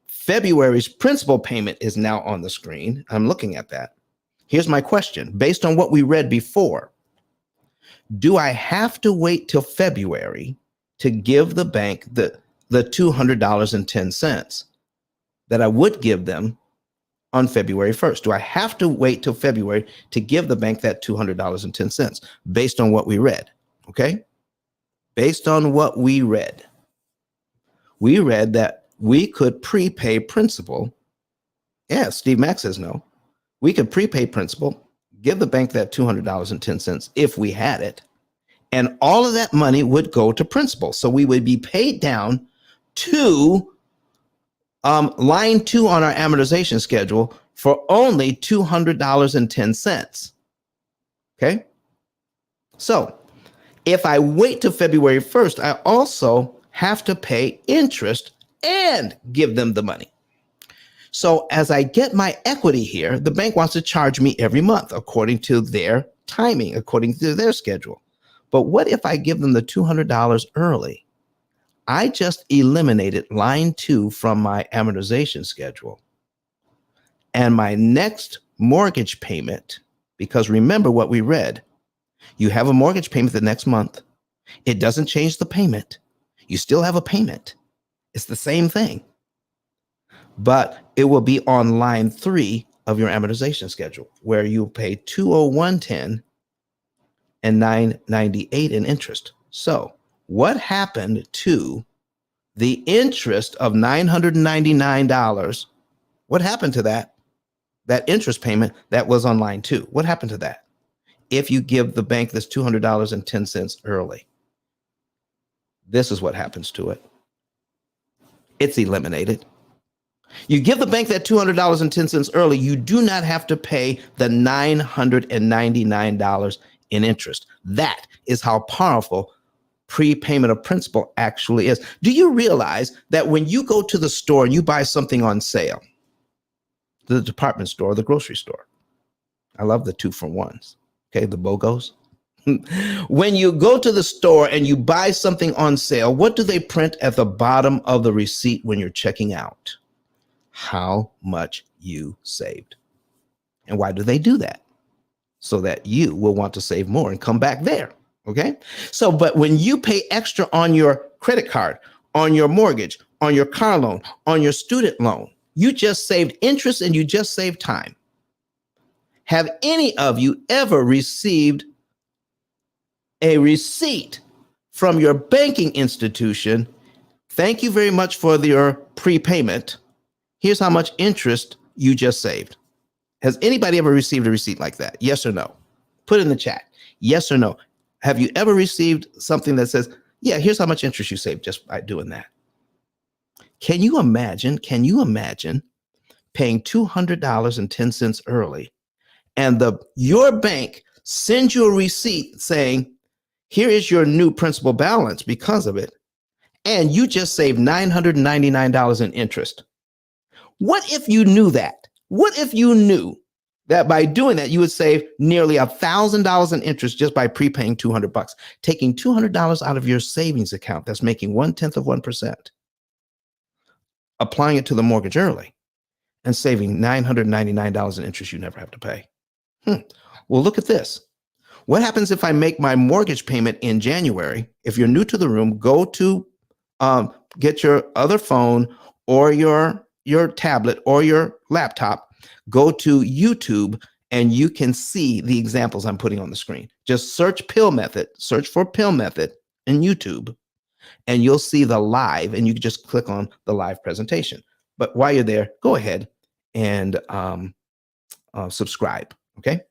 February's principal payment is now on the screen. I'm looking at that. Here's my question. Based on what we read before, do I have to wait till February to give the bank the $200.10 that I would give them on February 1st? Do I have to wait till February to give the bank that $200.10 based on what we read? Okay? Based on what we read that we could prepay principal. Yeah, Steve Mack says no. We could prepay principal, give the bank that $200.10 if we had it, and all of that money would go to principal. So we would be paid down to line 2 on our amortization schedule for only $200.10. Okay? So if I wait till February 1st, I also have to pay interest and give them the money. So as I get my equity here, the bank wants to charge me every month according to their timing, according to their schedule. But what if I give them the $200 early? I just eliminated line 2 from my amortization schedule. And my next mortgage payment, because remember what we read, you have a mortgage payment the next month. It doesn't change the payment. You still have a payment. It's the same thing, but it will be on line 3 of your amortization schedule, where you pay $201.10 and $998 in interest. So what happened to the interest of $999? What happened to that interest payment that was on line 2? What happened to that? If you give the bank this $200.10 early, this is what happens to it. It's eliminated. You give the bank that $200.10 early, you do not have to pay the $999 in interest. That is how powerful prepayment of principal actually is. Do you realize that when you go to the store and you buy something on sale, the department store, the grocery store, I love the 2-for-1s, okay, the BOGOs. When you go to the store and you buy something on sale, what do they print at the bottom of the receipt when you're checking out? How much you saved. And why do they do that? So that you will want to save more and come back there. Okay? So, but when you pay extra on your credit card, on your mortgage, on your car loan, on your student loan, you just saved interest and you just saved time. Have any of you ever received a receipt from your banking institution? Thank you very much for your prepayment. Here's how much interest you just saved. Has anybody ever received a receipt like that? Yes or no? Put it in the chat. Yes or no? Have you ever received something that says, yeah, here's how much interest you saved just by doing that? Can you imagine paying $200.10 early and your bank sends you a receipt saying, here is your new principal balance because of it, and you just saved $999 in interest? What if you knew that? What if you knew that by doing that, you would save nearly $1,000 in interest just by prepaying $200, taking $200 out of your savings account that's making 0.1%, applying it to the mortgage early, and saving $999 in interest you never have to pay? Well, look at this. What happens if I make my mortgage payment in January? If you're new to the room, go to get your other phone or your tablet or your laptop, go to YouTube, and you can see the examples I'm putting on the screen. Just search P.I.L.L method, search for P.I.L.L method in YouTube, and you'll see the live, and you can just click on the live presentation. But while you're there, go ahead and subscribe, okay?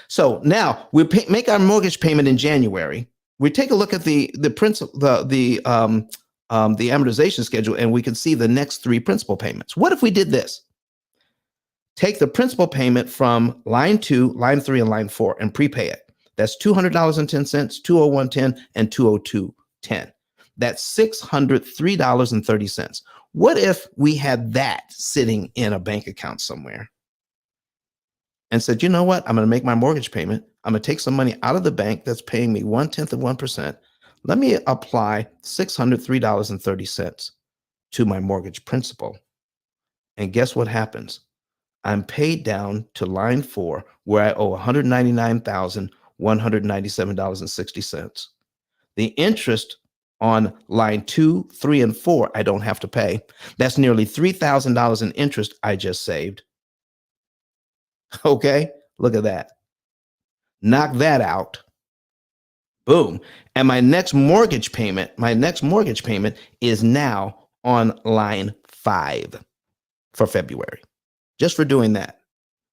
So now we make our mortgage payment in January. We take a look at the amortization schedule, and we can see the next 3 principal payments. What if we did this? Take the principal payment from line 2, line 3, and line 4 and prepay it. That's $200.10, $201.10, and $202.10. That's $603.30. What if we had that sitting in a bank account somewhere and said, you know what? I'm going to make my mortgage payment. I'm going to take some money out of the bank that's paying me 0.1%. Let me apply $603.30 to my mortgage principal. And guess what happens? I'm paid down to line 4, where I owe $199,197.60. The interest on line 2, 3, and 4, I don't have to pay. That's nearly $3,000 in interest I just saved. Okay, look at that. Knock that out. Boom. And my next mortgage payment is now on line 5 for February, just for doing that.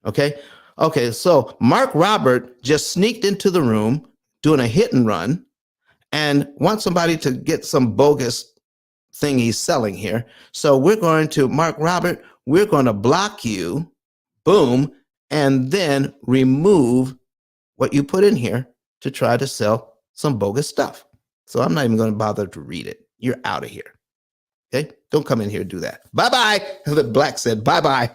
Okay. Okay. So Mark Robert just sneaked into the room doing a hit and run and wants somebody to get some bogus thing he's selling here. So we're going to, Mark Robert, we're going to block you. Boom. And then remove what you put in here to try to sell some bogus stuff. So I'm not even going to bother to read it. You're out of here. Okay. Don't come in here and do that. Bye-bye. The Black said, bye-bye.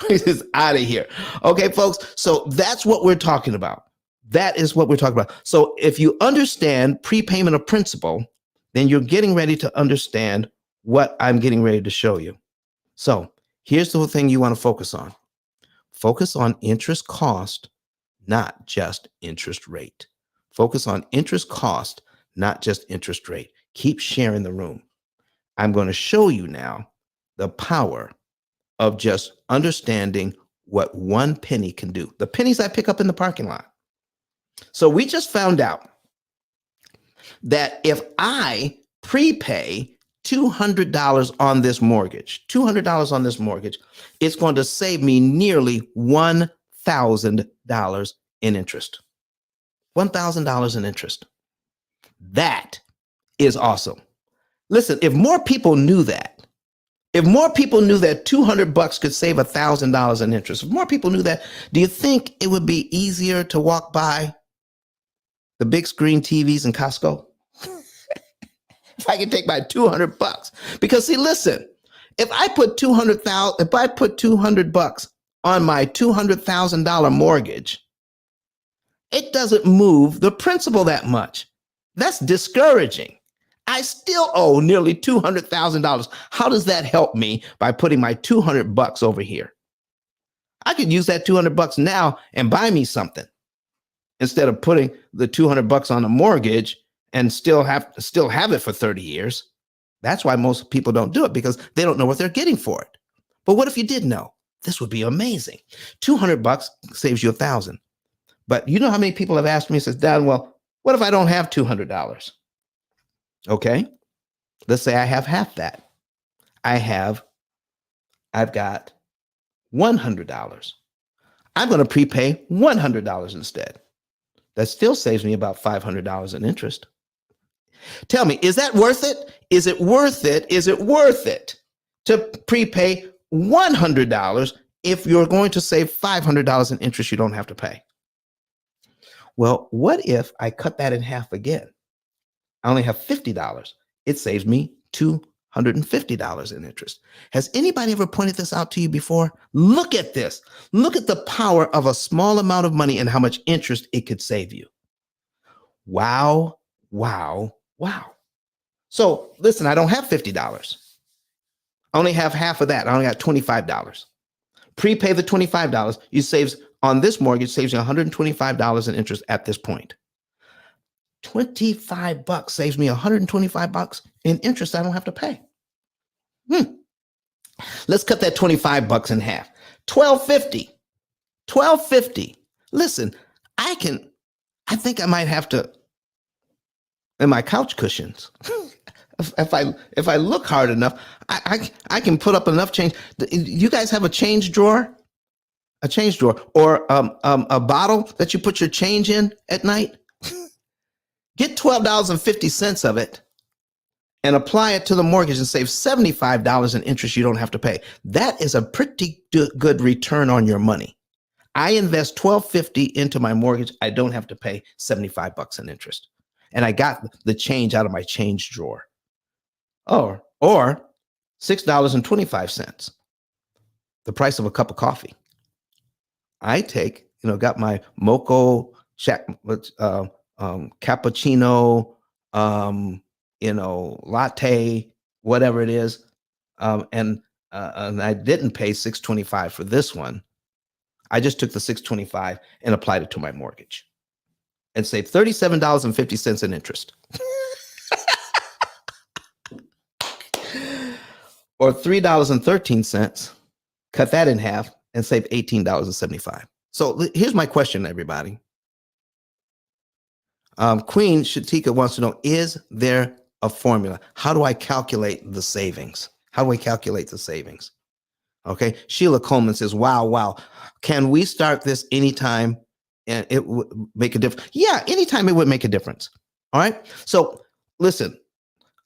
He's out of here. Okay, folks. So that's what we're talking about. That is what we're talking about. So if you understand prepayment of principal, then you're getting ready to understand what I'm getting ready to show you. So here's the thing you want to focus on. Focus on interest cost, not just interest rate. Focus on interest cost, not just interest rate. Keep sharing the room. I'm going to show you now the power of just understanding what 1 penny can do. The pennies I pick up in the parking lot. So we just found out that if I prepay $200 on this mortgage, it's going to save me nearly $1,000 in interest. $1,000 in interest. That is awesome. Listen, if more people knew that, if more people knew that $200 could save $1,000 in interest, if more people knew that, do you think it would be easier to walk by the big screen TVs in Costco? If I can take my $200, because see, listen, if I put $200 on my $200,000 mortgage, it doesn't move the principal that much. That's discouraging. I still owe nearly $200,000. How does that help me by putting my $200 over here? I could use that $200 now and buy me something instead of putting the $200 on a mortgage and still have it for 30 years. That's why most people don't do it, because they don't know what they're getting for it. But what if you did know? This would be amazing. $200 saves you $1,000. But you know how many people have asked me, says, Dad, well, what if I don't have $200? Okay, let's say I have half that. I've got $100. I'm going to prepay $100 instead. That still saves me about $500 in interest. Tell me, is that worth it? Is it worth it? Is it worth it to prepay $100 if you're going to save $500 in interest you don't have to pay? Well, what if I cut that in half again? I only have $50. It saves me $250 in interest. Has anybody ever pointed this out to you before? Look at this. Look at the power of a small amount of money and how much interest it could save you. Wow, wow, wow. So listen, I don't have $50. I only have half of that. I only got $25. Prepay the $25. You saves on this mortgage, saves you $125 in interest at this point. $25 saves me $125 in interest I don't have to pay. Let's cut that $25 in half. $12.50. $12.50. Listen, I think I might have to, in my couch cushions, if I look hard enough, I can put up enough change. You guys have a change drawer? A change drawer or a bottle that you put your change in at night? Get $12.50 of it and apply it to the mortgage and save $75 in interest you don't have to pay. That is a pretty good return on your money. I invest $12.50 into my mortgage. I don't have to pay $75 in interest. And I got the change out of my change drawer. Or $6.25, the price of a cup of coffee. I got my mocha cappuccino, latte, whatever it is. And I didn't pay $6.25 for this one. I just took the $6.25 and applied it to my mortgage and saved $37.50 in interest. Or $3.13, cut that in half and save $18.75. So here's my question, everybody. Queen Shatika wants to know, is there a formula? How do I calculate the savings? How do I calculate the savings? Okay. Sheila Coleman says, wow. Can we start this anytime and it would make a difference? Yeah, anytime it would make a difference. All right. So listen,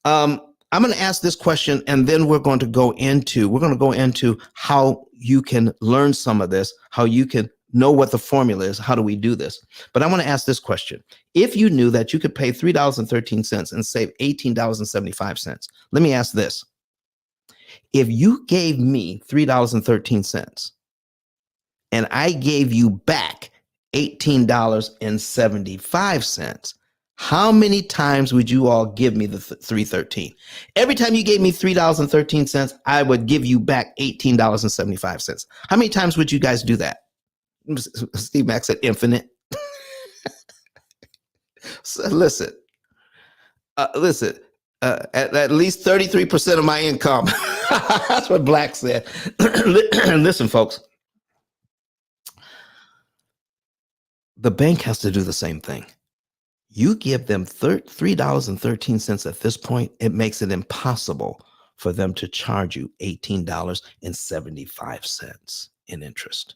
I'm going to ask this question and then we're going to go into how you can learn some of this, how you can know what the formula is. How do we do this? But I want to ask this question. If you knew that you could pay $3.13 and save $18.75, let me ask this. If you gave me $3.13 and I gave you back $18.75, how many times would you all give me the $3.13? Every time you gave me $3.13, I would give you back $18.75. How many times would you guys do that? Steve Mack said infinite. So listen, at least 33% of my income. That's what Black said. Listen, folks, the bank has to do the same thing. You give them $3.13 at this point, it makes it impossible for them to charge you $18.75 in interest.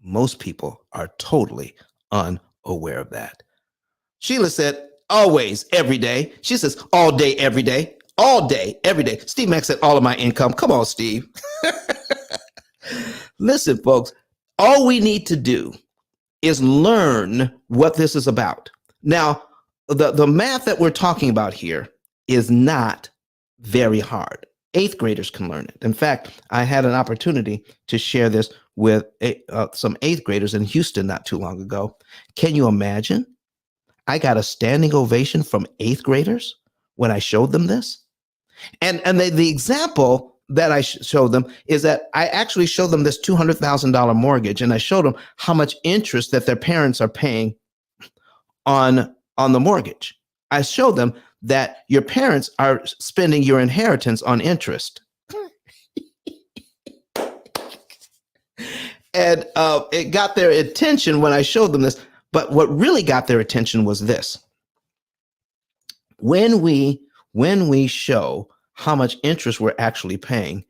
Most people are totally unaware of that. Sheila said, always, every day. She says, all day, every day. All day, every day. Steve Mack said, all of my income. Come on, Steve. Listen, folks, all we need to do is learn what this is about. Now, the math that we're talking about here is not very hard. 8th graders can learn it. In fact, I had an opportunity to share this with some 8th graders in Houston not too long ago. Can you imagine? I got a standing ovation from 8th graders when I showed them this. And the example that I showed them is that I actually showed them this $200,000 mortgage, and I showed them how much interest that their parents are paying on the mortgage. I showed them that your parents are spending your inheritance on interest. And it got their attention when I showed them this. But what really got their attention was this. When we show how much interest we're actually paying,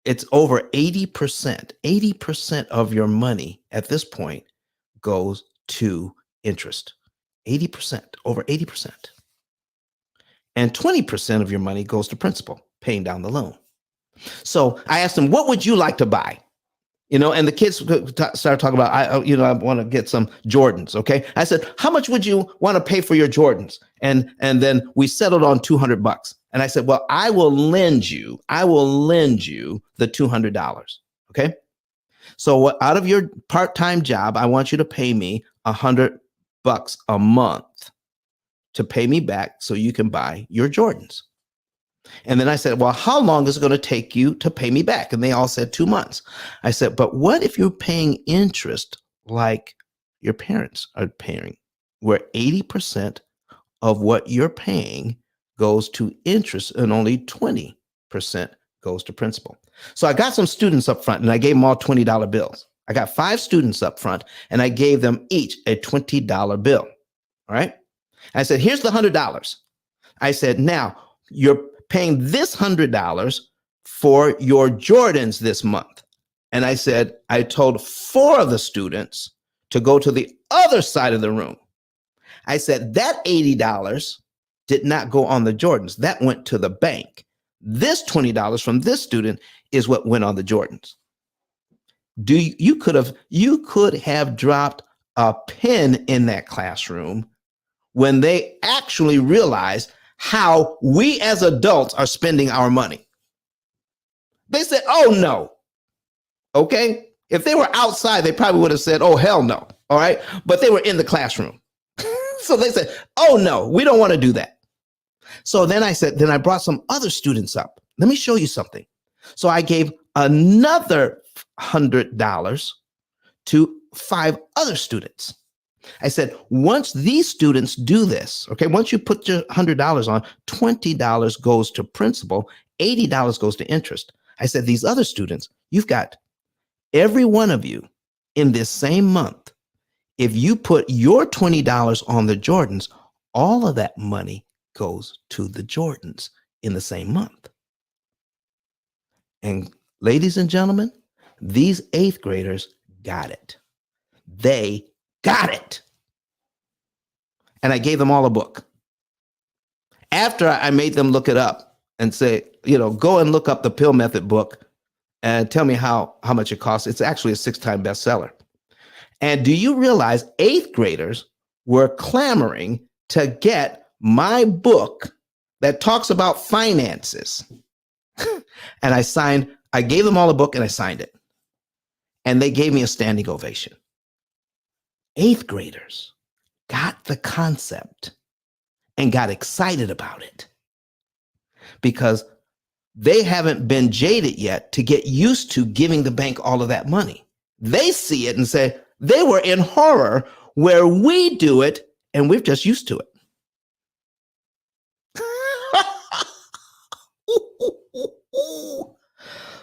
it's over 80%. 80% of your money at this point goes to interest. 80%, over 80%. And 20% of your money goes to principal, paying down the loan. So I asked them, what would you like to buy? And the kids started talking about, I want to get some Jordans. Okay. I said, how much would you want to pay for your Jordans? And then we settled on $200. And I said, well, I will lend you the $200. Okay. So out of your part-time job, I want you to pay me $100 a month to pay me back so you can buy your Jordans. And then I said, well, how long is it going to take you to pay me back? And they all said 2 months. I said, but what if you're paying interest like your parents are paying, where 80% of what you're paying goes to interest and only 20% goes to principal? So I got some students up front and I gave them all $20 bills. I got 5 students up front and I gave them each a $20 bill. All right. I said, here's the $100. I said, now you're paying this $100 for your Jordans this month. And I said, I told 4 of the students to go to the other side of the room. I said, that $80 did not go on the Jordans. That went to the bank. This $20 from this student is what went on the Jordans. You could have dropped a pin in that classroom when they actually realized how we as adults are spending our money. They said, oh no. Okay. If they were outside, they probably would have said, oh, hell no. All right. But they were in the classroom. So they said, oh no, we don't want to do that. So then I brought some other students up. Let me show you something. So I gave another $100 to 5 other students. I said, once these students do this, okay, once you put your $100 on, $20 goes to principal, $80 goes to interest. I said, these other students, you've got every one of you in this same month. If you put your $20 on the Jordans, all of that money goes to the Jordans in the same month. And ladies and gentlemen, these 8th graders got it. They got it. And I gave them all a book. After I made them look it up and say, go and look up the P.I.L.L method book and tell me how much it costs. It's actually a 6-time bestseller. And do you realize 8th graders were clamoring to get my book that talks about finances? And I gave them all a book and I signed it. And they gave me a standing ovation. 8th graders got the concept and got excited about it because they haven't been jaded yet to get used to giving the bank all of that money. They see it and say, they were in horror where we do it and we're just used to it.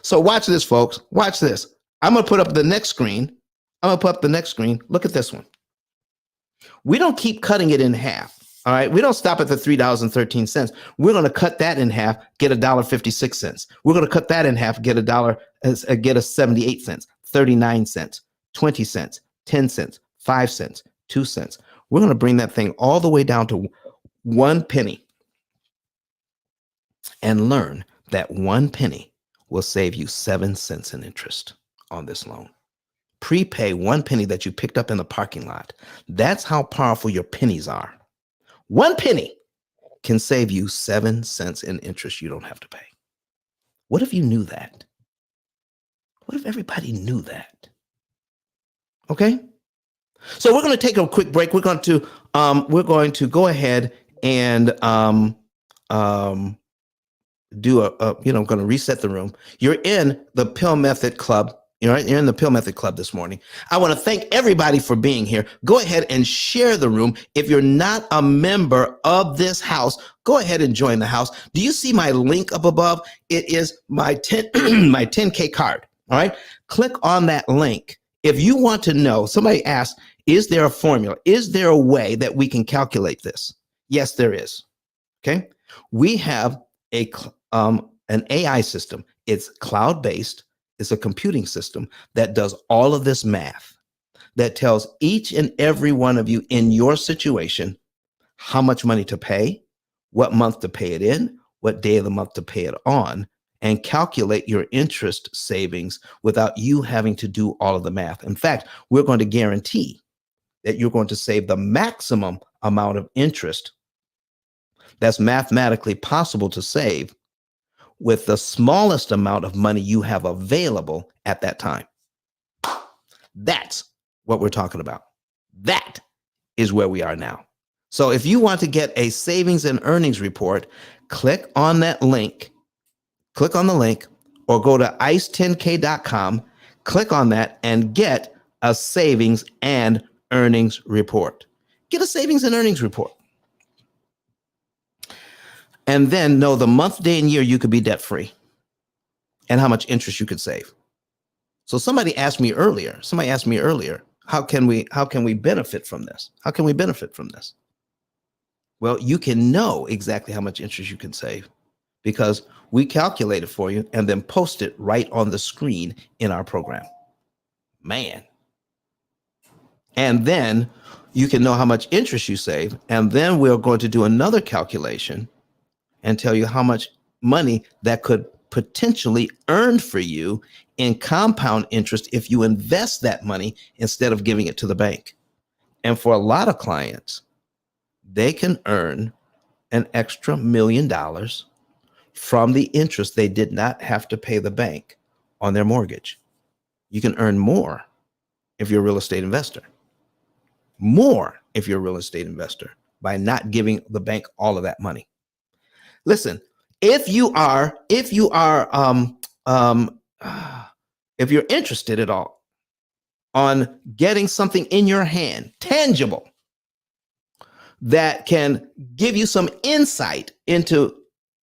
So watch this, folks. Watch this. I'm going to put up the next screen. Look at this one. We don't keep cutting it in half. All right. We don't stop at the $3.13. We're going to cut that in half, get $1.56. We're going to cut that in half, get get 78 cents, 39 cents, 20 cents, 10 cents, 5 cents, 2 cents. We're going to bring that thing all the way down to 1 penny and learn that 1 penny will save you 7 cents in interest on this loan. Prepay 1 penny that you picked up in the parking lot. That's how powerful your pennies are. 1 penny can save you 7 cents in interest you don't have to pay. What if you knew that? What if everybody knew that? Okay. So we're going to take a quick break. We're going to go ahead and do going to reset the room. You're in the P.I.L.L Method Club. You're in the P.I.L.L Method Club this morning. I want to thank everybody for being here. Go ahead and share the room. If you're not a member of this house, go ahead and join the house. Do you see my link up above? It is my 10K card. All right. Click on that link. If you want to know, somebody asked, is there a formula? Is there a way that we can calculate this? Yes, there is. Okay. We have an AI system. It's cloud-based. It's a computing system that does all of this math, that tells each and every one of you in your situation how much money to pay, what month to pay it in, what day of the month to pay it on, and calculate your interest savings without you having to do all of the math. In fact, we're going to guarantee that you're going to save the maximum amount of interest that's mathematically possible to save with the smallest amount of money you have available at that time. That's what we're talking about. That is where we are now. So if you want to get a savings and earnings report, click on that link, click on the link, or go to ice10k.com, click on that and get a savings and earnings report. Get a savings and earnings report. And then know the month, day, and year you could be debt free and how much interest you could save. So somebody asked me earlier, how can we benefit from this? How can we benefit from this? Well, you can know exactly how much interest you can save because we calculate it for you and then post it right on the screen in our program. Man. And then you can know how much interest you save. And then we're going to do another calculation and tell you how much money that could potentially earn for you in compound interest if you invest that money instead of giving it to the bank. And for a lot of clients, they can earn an extra $1 million from the interest they did not have to pay the bank on their mortgage. You can earn more if you're a real estate investor. More if you're a real estate investor by not giving the bank all of that money. Listen, if you're interested at all on getting something in your hand, tangible, that can give you some insight into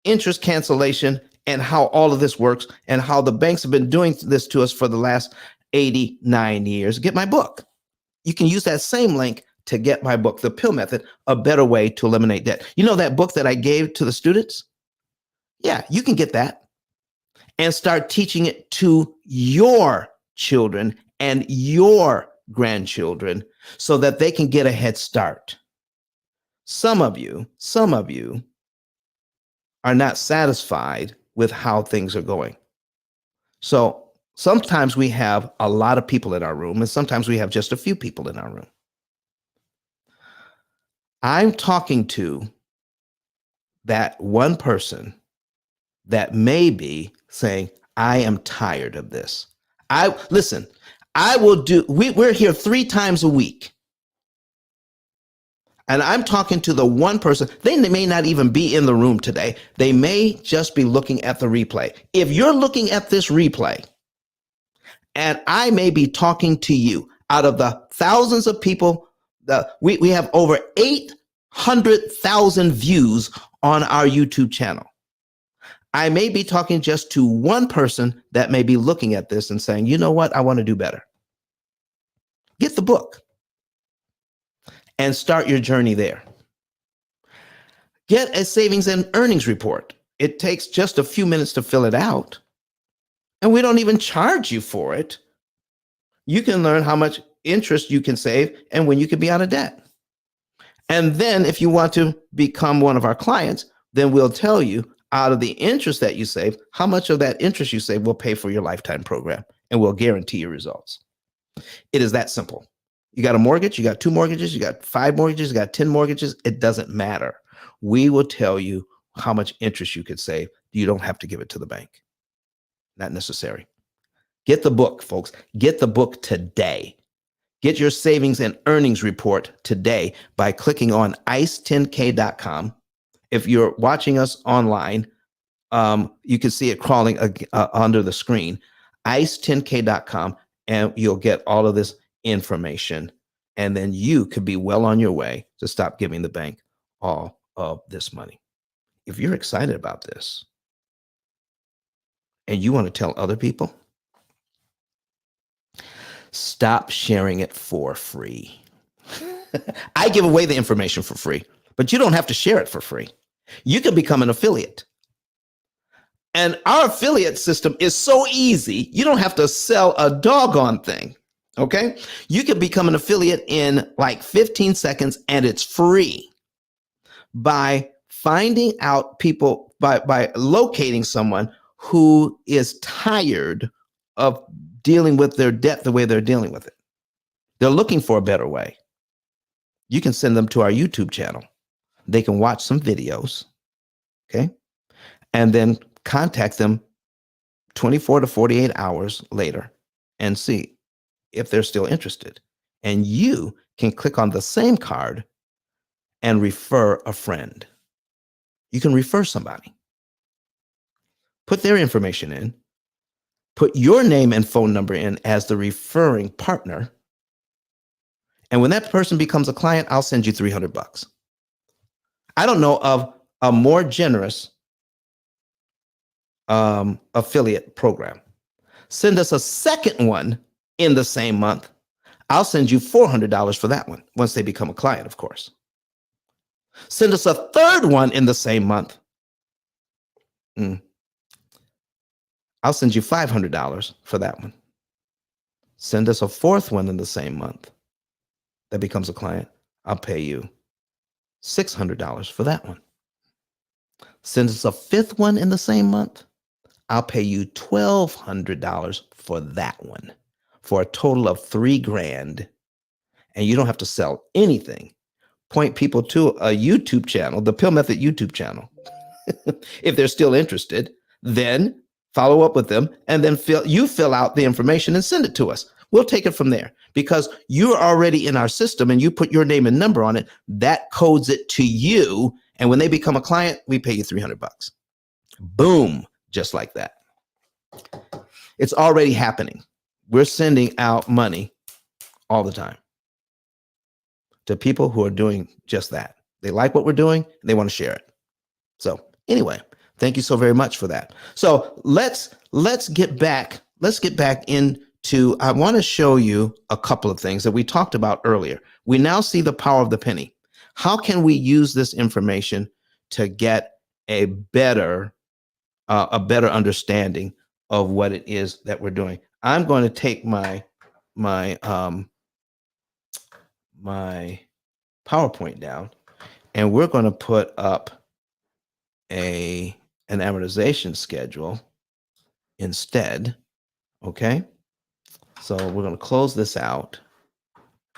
interest cancellation and how all of this works and how the banks have been doing this to us for the last 89 years, get my book. You can use that same link to get my book, The P.I.L.L Method, A Better Way to Eliminate Debt. You know that book that I gave to the students? Yeah, you can get that and start teaching it to your children and your grandchildren so that they can get a head start. Some of you are not satisfied with how things are going. So sometimes we have a lot of people in our room, and sometimes we have just a few people in our room. I'm talking to that one person that may be saying, I am tired of this. We're here 3 times a week. And I'm talking to the one person, they may not even be in the room today. They may just be looking at the replay. If you're looking at this replay, and I may be talking to you, out of the thousands of people, we have over 800,000 views on our YouTube channel. I may be talking just to one person that may be looking at this and saying, you know what, I want to do better. Get the book and start your journey there. Get a savings and earnings report. It takes just a few minutes to fill it out, and we don't even charge you for it. You can learn how much interest you can save and when you can be out of debt. And then if you want to become one of our clients, then we'll tell you out of the interest that you save, how much of that interest you save will pay for your lifetime program, and we'll guarantee your results. It is that simple. You got a mortgage, you got 2 mortgages, you got 5 mortgages, you got 10 mortgages. It doesn't matter. We will tell you how much interest you could save. You don't have to give it to the bank. Not necessary. Get the book, folks. Get the book today. Get your savings and earnings report today by clicking on ice10k.com. If you're watching us online, you can see it crawling under the screen, ice10k.com, and you'll get all of this information. And then you could be well on your way to stop giving the bank all of this money. If you're excited about this and you want to tell other people, stop sharing it for free. I give away the information for free, but you don't have to share it for free. You can become an affiliate. And our affiliate system is so easy. You don't have to sell a doggone thing. Okay. You can become an affiliate in like 15 seconds, and it's free by finding out people, by locating someone who is tired of dealing with their debt the way they're dealing with it. They're looking for a better way. You can send them to our YouTube channel. They can watch some videos. Okay. And then contact them 24 to 48 hours later and see if they're still interested. And you can click on the same card and refer a friend. You can refer somebody. Put their information in. Put your name and phone number in as the referring partner. And when that person becomes a client, I'll send you $300. I don't know of a more generous affiliate program. Send us a second one in the same month. I'll send you $400 for that one once they become a client, of course. Send us a third one in the same month. I'll send you $500 for that one. Send us a fourth one in the same month that becomes a client. I'll pay you $600 for that one. Send us a fifth one in the same month. I'll pay you $1,200 for that one, for a total of $3,000. And you don't have to sell anything. Point people to a YouTube channel, the P.I.L.L Method YouTube channel. If they're still interested, then follow up with them and then fill out the information and send it to us. We'll take it from there because you're already in our system and you put your name and number on it. That codes it to you. And when they become a client, we pay you $300. Boom. Just like that. It's already happening. We're sending out money all the time to people who are doing just that. They like what we're doing, and they want to share it. So anyway, thank you so very much for that. So let's get back into, I want to show you a couple of things that we talked about earlier. We now see the power of the penny. How can we use this information to get a better understanding of what it is that we're doing? I'm going to take my PowerPoint down, and we're going to put up an amortization schedule instead. Okay, so we're going to close this out,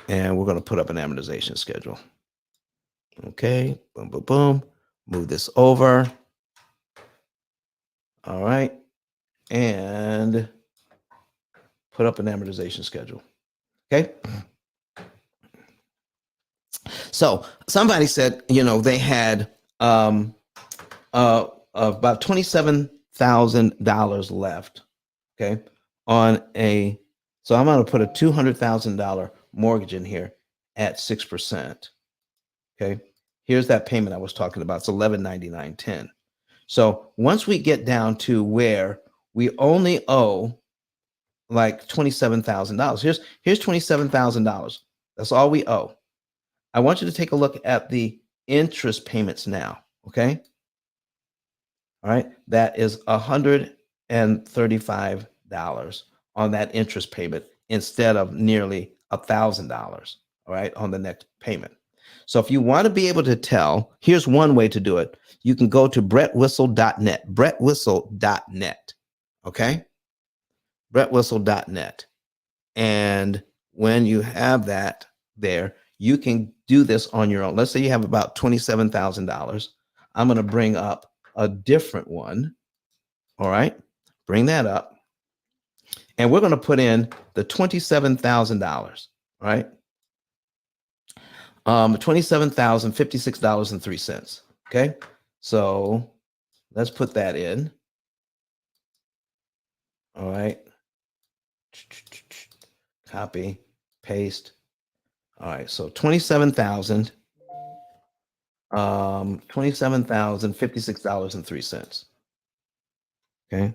and we're going to put up an amortization schedule. Okay, boom, boom, boom. Move this over. All right, and put up an amortization schedule. Okay. So somebody said, they had about $27,000 left. Okay. So I'm going to put a $200,000 mortgage in here at 6%. Okay. Here's that payment I was talking about. It's $1199.10. So once we get down to where we only owe like $27,000, here's $27,000. That's all we owe. I want you to take a look at the interest payments now. Okay. All right. That is $135 on that interest payment instead of nearly $1,000. All right. On the next payment. So if you want to be able to tell, here's one way to do it. You can go to brettwhistle.net, brettwhistle.net. Okay. brettwhistle.net. And when you have that there, you can do this on your own. Let's say you have about $27,000. I'm going to bring up a different one. All right. Bring that up. And we're going to put in the $27,000. All right. $27,056.03. Okay. So let's put that in. All right. Copy, paste. All right. So $27,056.03. Okay.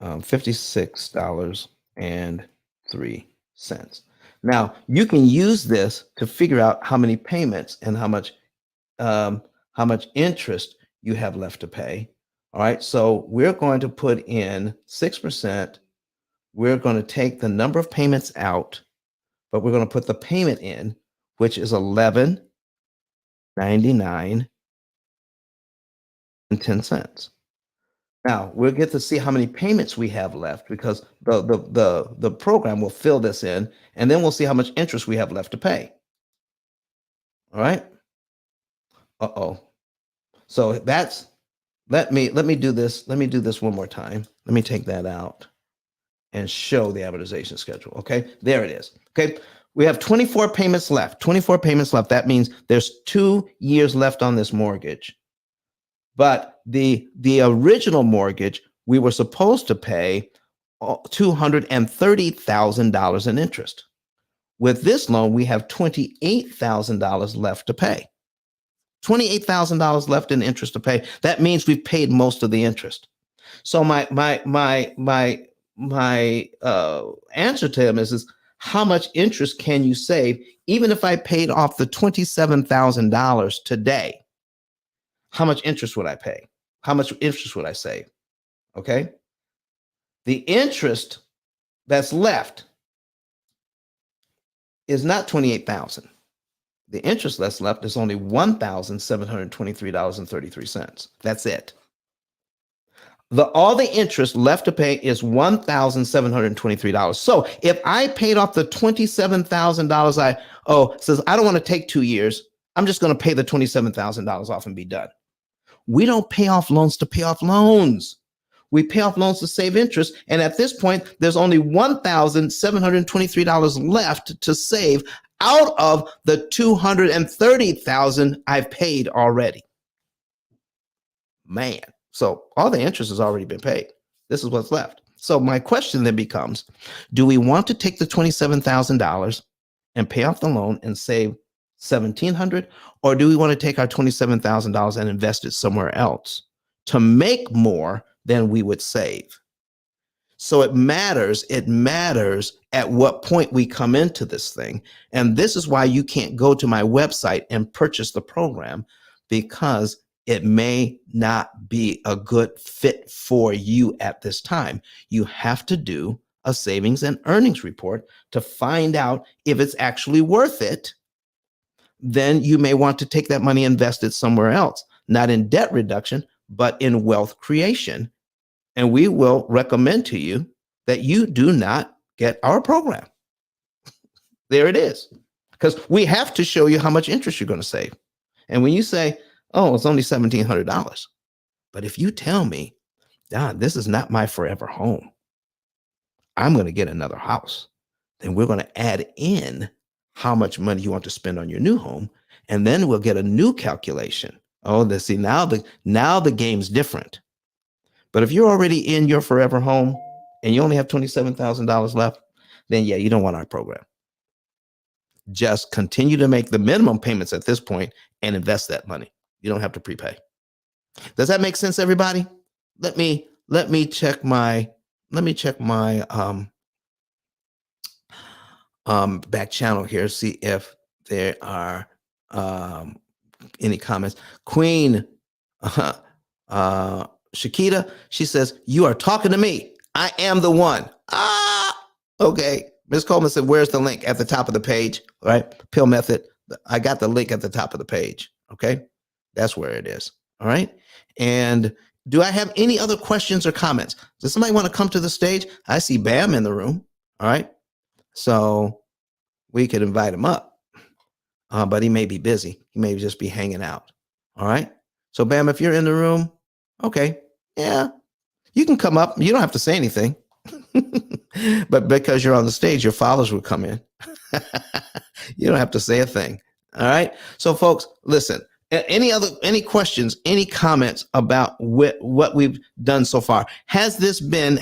$56.03. Now you can use this to figure out how many payments and how much interest you have left to pay All right. So we're going to put in 6%. We're going to take the number of payments out, but we're going to put the payment in, which is $11.99 and 10 cents. Now we'll get to see how many payments we have left because the program will fill this in, and then we'll see how much interest we have left to pay. All right. Uh-oh. So that's let me do this. Let me do this one more time. Let me take that out and show the amortization schedule. Okay, there it is. Okay, we have 24 payments left. 24 payments left. That means there's 2 years left on this mortgage. But the original mortgage, we were supposed to pay $230,000 in interest. With this loan, we have $28,000 left to pay. $28,000 left in interest to pay. That means we've paid most of the interest. So my answer to him is how much interest can you save even if I paid off the $27,000 today? How much interest would I pay? How much interest would I save? Okay. The interest that's left is not $28,000. The interest that's left is only $1,723.33. That's it. All the interest left to pay is $1,723. So if I paid off the $27,000 I owe, says I don't want to take 2 years, I'm just going to pay the $27,000 off and be done. We don't pay off loans to pay off loans. We pay off loans to save interest. And at this point, there's only $1,723 left to save out of the $230,000 I've paid already. Man. So all the interest has already been paid. This is what's left. So my question then becomes, do we want to take the $27,000 and pay off the loan and save $1,700, or do we want to take our $27,000 and invest it somewhere else to make more than we would save? So it matters at what point we come into this thing. And this is why you can't go to my website and purchase the program, because it may not be a good fit for you at this time. You have to do a savings and earnings report to find out if it's actually worth it. Then you may want to take that money and invest it somewhere else, not in debt reduction, but in wealth creation. And we will recommend to you that you do not get our program. There it is. Because we have to show you how much interest you're going to save. And when you say, oh, it's only $1,700. But if you tell me, Don, this is not my forever home, I'm going to get another house, then we're going to add in how much money you want to spend on your new home. And then we'll get a new calculation. Oh, see, now the game's different. But if you're already in your forever home and you only have $27,000 left, then yeah, you don't want our program. Just continue to make the minimum payments at this point and invest that money. You don't have to prepay. Does that make sense, everybody? Let me check my back channel here, see if there are any comments. Queen Shakita, she says, you are talking to me. I am the one. Okay. Ms. Coleman said, where's the link? At the top of the page, right? P.I.L.L method. I got the link at the top of the page. Okay. That's where it is. All right. And do I have any other questions or comments? Does somebody want to come to the stage? I see Bam in the room. All right. So we could invite him up, but he may be busy. He may just be hanging out. All right. So Bam, if you're in the room, okay. Yeah, you can come up. You don't have to say anything. But because you're on the stage, your followers will come in. You don't have to say a thing. All right. So folks, listen, any questions, any comments about what we've done so far? Has this been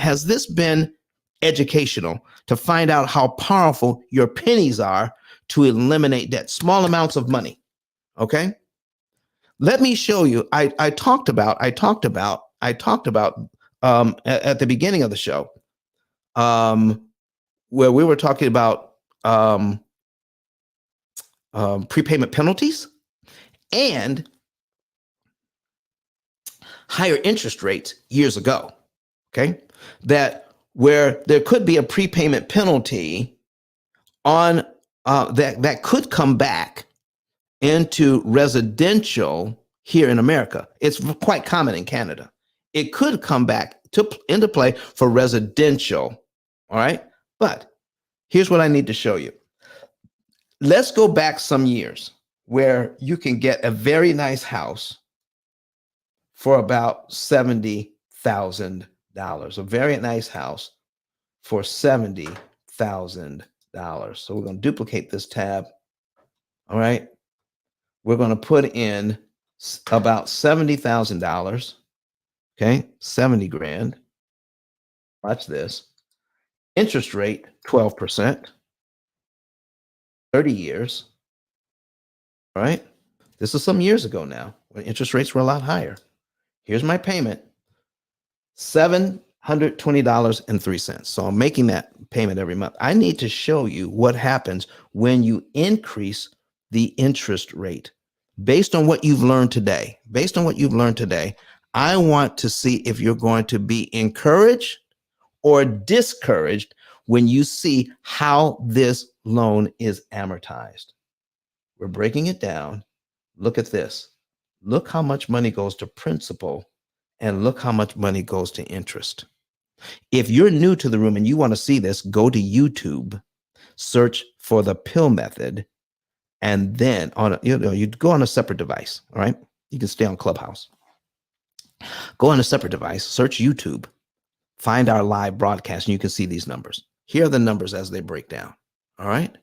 educational to find out how powerful your pennies are to eliminate debt, small amounts of money? Okay. Let me show you. I talked about at the beginning of the show, where we were talking about prepayment penalties and higher interest rates years ago, okay? That where there could be a prepayment penalty on that could come back into residential here in America. It's quite common in Canada. It could come back into play for residential, all right? But here's what I need to show you. Let's go back some years where you can get a very nice house for about $70,000. A very nice house for $70,000. So we're going to duplicate this tab. All right. We're going to put in about $70,000. Okay. 70 grand. Watch this. Interest rate, 12%. 30 years. All right. This is some years ago now when interest rates were a lot higher. Here's my payment, $720.03. So I'm making that payment every month. I need to show you what happens when you increase the interest rate. Based on what you've learned today, I want to see if you're going to be encouraged or discouraged when you see how this loan is amortized. We're breaking it down. Look at this. Look how much money goes to principal and look how much money goes to interest. If you're new to the room and you want to see this, go to YouTube, search for the P.I.L.L method, and then you go on a separate device. All right. You can stay on Clubhouse. Go on a separate device, search YouTube, find our live broadcast, and you can see these numbers. Here are the numbers as they break down. All right.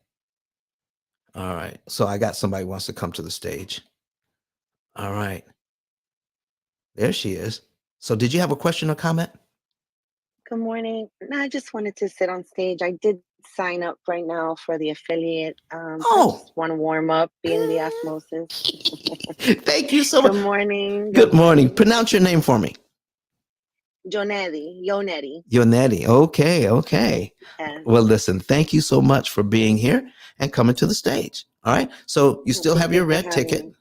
All right. So I got somebody who wants to come to the stage. All right. There she is. So did you have a question or comment? Good morning. No, I just wanted to sit on stage. I did sign up right now for the affiliate. I just want to warm up being the osmosis. Thank you so much. Good morning. Good morning. Pronounce your name for me. Yonetti. Yonetti. Okay. Yeah. Well, listen, thank you so much for being here and coming to the stage. All right. So you still have your red ticket.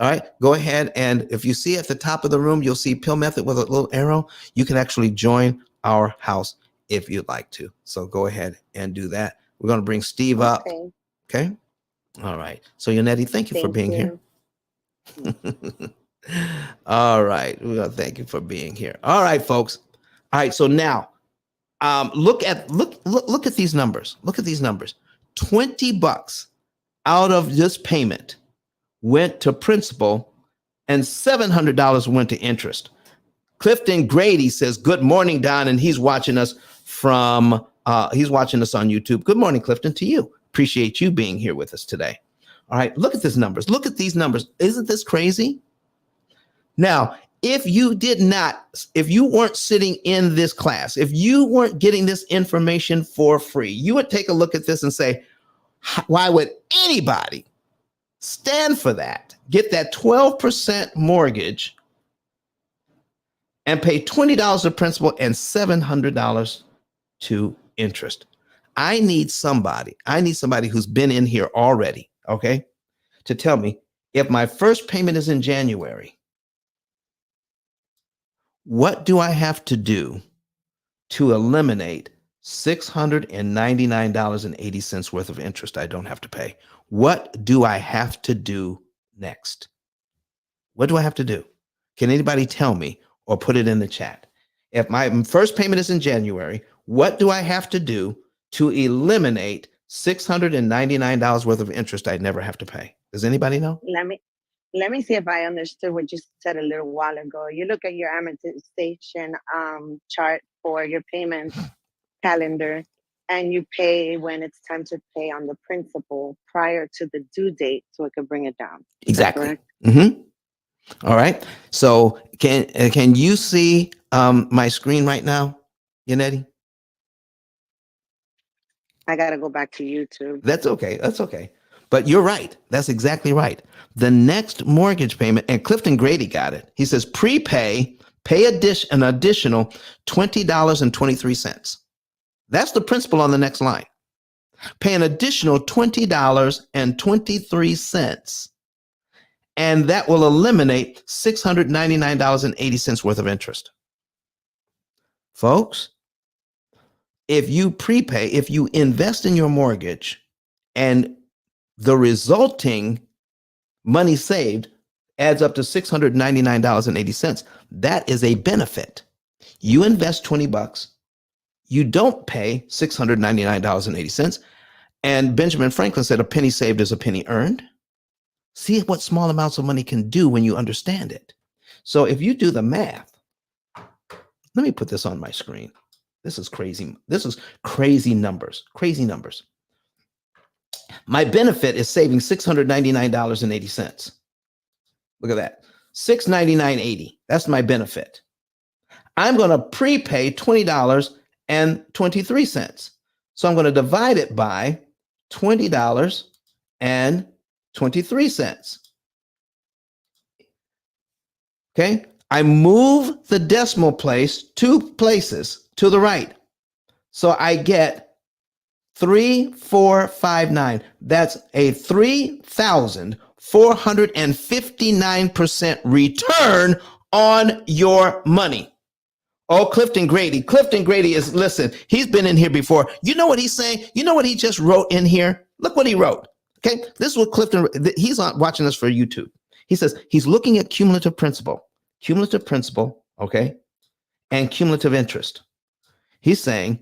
All right, go ahead. And if you see at the top of the room, you'll see P.I.L.L method with a little arrow. You can actually join our house if you'd like to. So go ahead and do that. We're going to bring Steve up. Okay. All right. So Yonetti, thank you for being here. All right. We're going to thank you for being here. All right, folks. All right. So now look at these numbers. Look at these numbers. $20 out of this payment went to principal and $700 went to interest. Clifton Grady says, good morning, Don. And he's watching us on YouTube. Good morning, Clifton, to you. Appreciate you being here with us today. All right. Look at these numbers. Look at these numbers. Isn't this crazy? Now, if you weren't sitting in this class, if you weren't getting this information for free, you would take a look at this and say, why would anybody stand for that, get that 12% mortgage and pay $20 of principal and $700 to interest? I need somebody who's been in here already, okay, to tell me if my first payment is in January, what do I have to do to eliminate $699.80 worth of interest I don't have to pay? What do I have to do next? What do I have to do? Can anybody tell me or put it in the chat? If my first payment is in January, what do I have to do to eliminate $699 worth of interest I'd never have to pay? Does anybody know? Let me see if I understood what you said a little while ago. You look at your amortization chart for your payment calendar, and you pay when it's time to pay on the principal prior to the due date so it could bring it down. Exactly. Mm-hmm. All right. So can you see my screen right now, Yonetti? I got to go back to YouTube. That's okay. But you're right. That's exactly right. The next mortgage payment, and Clifton Grady got it. He says pay an additional $20.23. That's the principal on the next line. Pay an additional $20.23. And that will eliminate $699.80 worth of interest. Folks, if you prepay, if you invest in your mortgage and the resulting money saved adds up to $699.80, that is a benefit. You invest $20, you don't pay $699.80. And Benjamin Franklin said, a penny saved is a penny earned. See what small amounts of money can do when you understand it. So if you do the math, let me put this on my screen. This is crazy. This is crazy numbers, crazy numbers. My benefit is saving $699.80. Look at that, $699.80. That's my benefit. I'm going to prepay $20.23. So I'm going to divide it by $20.23. Okay. I move the decimal place 2 places to the right. So I get 3,459. That's a 3,459% return on your money. Oh, Clifton Grady. Clifton Grady is, listen, he's been in here before. You know what he's saying? You know what he just wrote in here? Look what he wrote. Okay. This is what Clifton, he's watching us for YouTube. He says he's looking at cumulative principal, okay, and cumulative interest. He's saying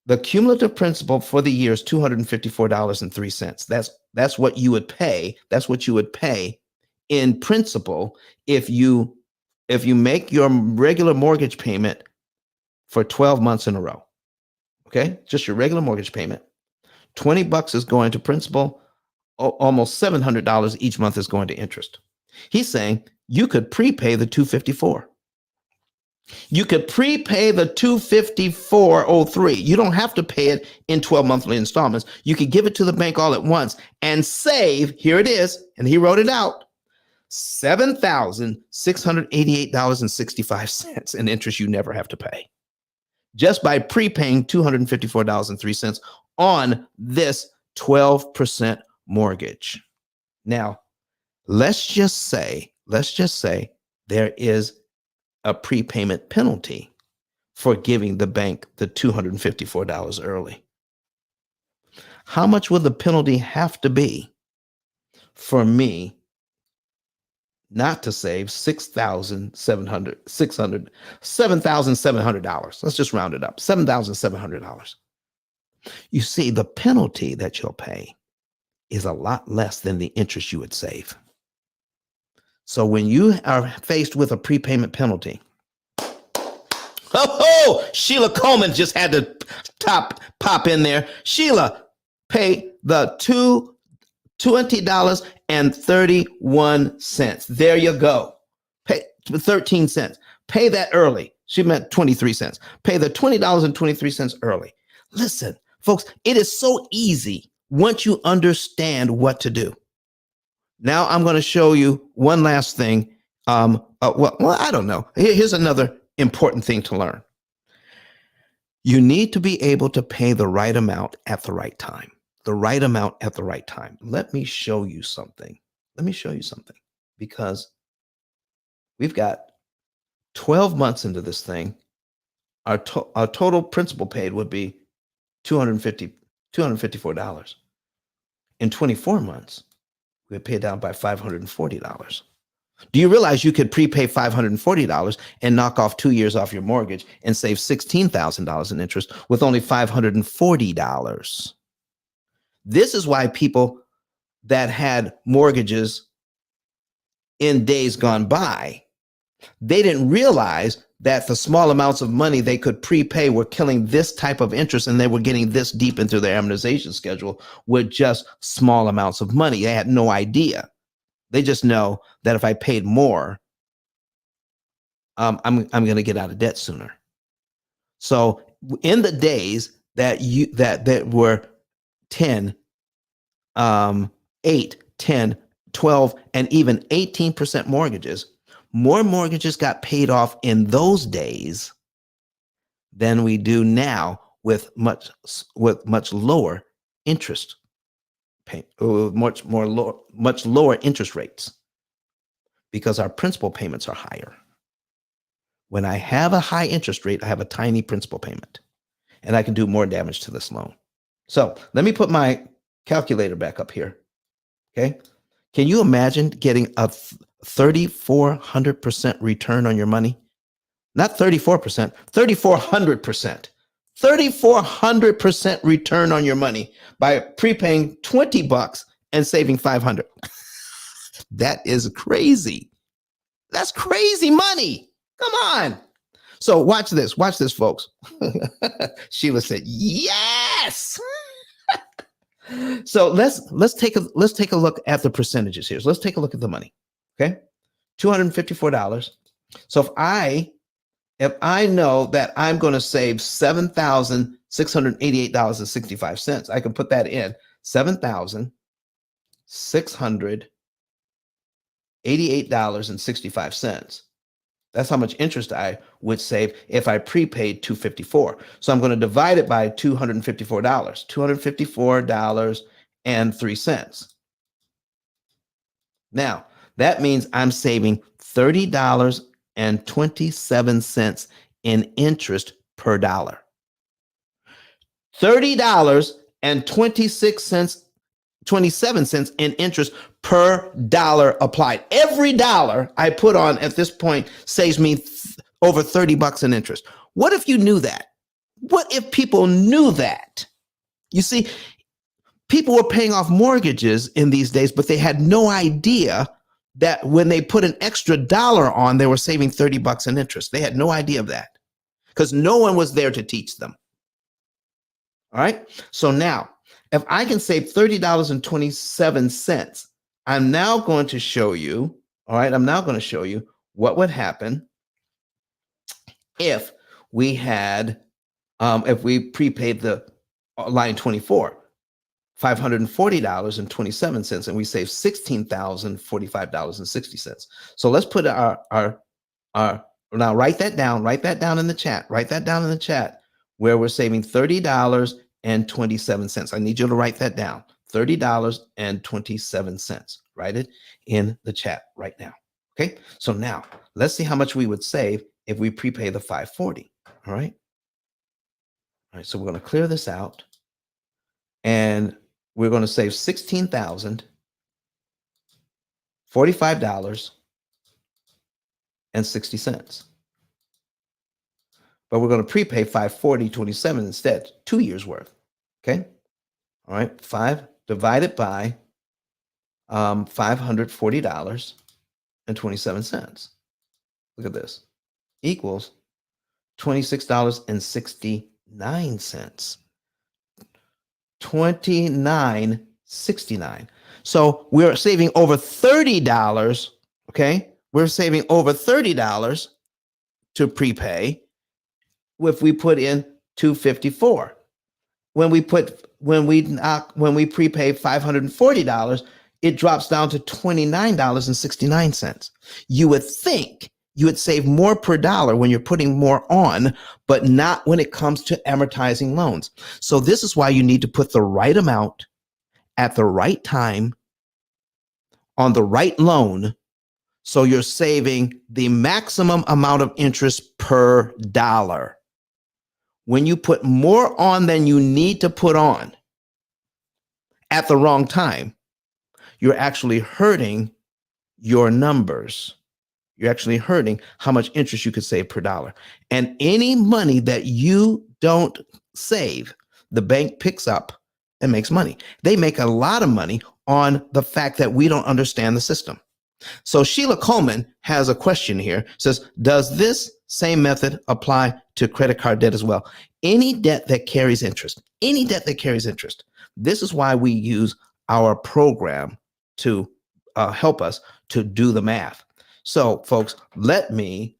the cumulative principal for the year is $254.03. That's what you would pay. That's what you would pay in principal if you make your regular mortgage payment for 12 months in a row. Okay, just your regular mortgage payment. $20 is going to principal. Almost $700 each month is going to interest. He's saying you could prepay the $254. You could prepay the $254.03. You don't have to pay it in 12 monthly installments. You could give it to the bank all at once and save, here it is, and he wrote it out, $7,688.65 in interest you never have to pay, just by prepaying $254.03 on this 12% mortgage. Now, let's just say there is a prepayment penalty for giving the bank the $254 early. How much would the penalty have to be for me not to save $7,700? Let's just round it up, $7,700. You see, the penalty that you'll pay is a lot less than the interest you would save. So when you are faced with a prepayment penalty, Sheila Coleman just had to pop in there. Sheila, pay the $20.31. There you go. Pay 13 cents. Pay that early. She meant 23 cents. Pay the $20.23 early. Listen, folks, it is so easy once you understand what to do. Now I'm going to show you one last thing. I don't know. Here's another important thing to learn. You need to be able to pay the right amount at the right time. The right amount at the right time. Let me show you something. Because we've got 12 months into this thing. Our total principal paid would be $254. In 24 months, we pay down by $540. Do you realize you could prepay $540 and knock off 2 years off your mortgage and save $16,000 in interest with only $540? This is why people that had mortgages in days gone by, they didn't realize that the small amounts of money they could prepay were killing this type of interest, and they were getting this deep into their amortization schedule with just small amounts of money. They had no idea. They just know that if I paid more, I'm going to get out of debt sooner. So in the days that were 10, 8, 10, 12, and even 18% mortgages, more mortgages got paid off in those days than we do now with much lower interest pay, much lower interest rates. Because our principal payments are higher. When I have a high interest rate, I have a tiny principal payment, and I can do more damage to this loan. So let me put my calculator back up here. Okay. Can you imagine getting a 3,400% return on your money? Not 34%, 3,400%. 3,400% return on your money by prepaying $20 and saving $500. That is crazy. That's crazy money. Come on. So watch this, folks. Sheila said, yes. So let's take a look at the percentages here. So let's take a look at the money. Okay. $254. So if I know that I'm going to save $7,688.65, I can put that in $7,688.65. That's how much interest I would save if I prepaid $254. So I'm going to divide it by $254, $254.03. Now, that means I'm saving $30.27 in interest per dollar. $30.27 in interest per dollar applied. Every dollar I put on at this point saves me over $30 in interest. What if you knew that? What if people knew that? You see, people were paying off mortgages in these days, but they had no idea that when they put an extra dollar on, they were saving $30 in interest. They had no idea of that because no one was there to teach them. All right. So now, if I can save $30.27, I'm now going to show you, all right, I'm now going to show you what would happen if we had, if we prepaid the line 24, $540.27, and we save $16,045.60. So let's put our now write that down in the chat, where we're saving $30.27. I need you to write that down, $30.27. Write it in the chat right now. Okay. So now let's see how much we would save if we prepay the 540. All right. All right. So we're going to clear this out and we're going to save $16,045.60. But we're going to prepay $540.27 instead, 2 years worth. Okay. All right. 5 divided by $540.27. Look at this. Equals $26.69. $29.69. So we're saving over $30. Okay. We're saving over $30 to prepay if we put in $254. When we prepay $540, it drops down to $29.69. You would think you would save more per dollar when you're putting more on, but not when it comes to amortizing loans. So this is why you need to put the right amount at the right time on the right loan, so you're saving the maximum amount of interest per dollar. When you put more on than you need to put on at the wrong time, you're actually hurting your numbers. You're actually hurting how much interest you could save per dollar. And any money that you don't save, the bank picks up and makes money. They make a lot of money on the fact that we don't understand the system. So Sheila Coleman has a question here. Says, does this same method apply to credit card debt as well? Any debt that carries interest, This is why we use our program to help us to do the math. So folks, let me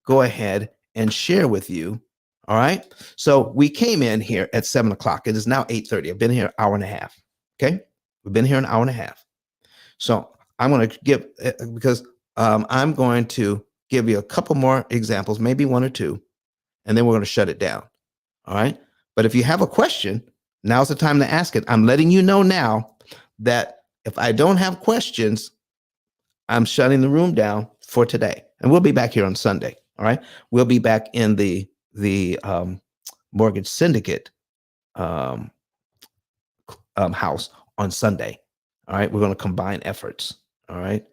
go ahead and share with you. All right. So we came in here at 7 o'clock. It is now 8:30. I've been here an hour and a half. Okay. We've been here an hour and a half. So I'm going to give, because I'm going to give you a couple more examples, maybe one or two, and then we're going to shut it down. All right. But if you have a question, now's the time to ask it. I'm letting you know now that if I don't have questions, I'm shutting the room down for today, and we'll be back here on Sunday. All right, we'll be back in the mortgage syndicate um, house on Sunday. All right, we're going to combine efforts. All right,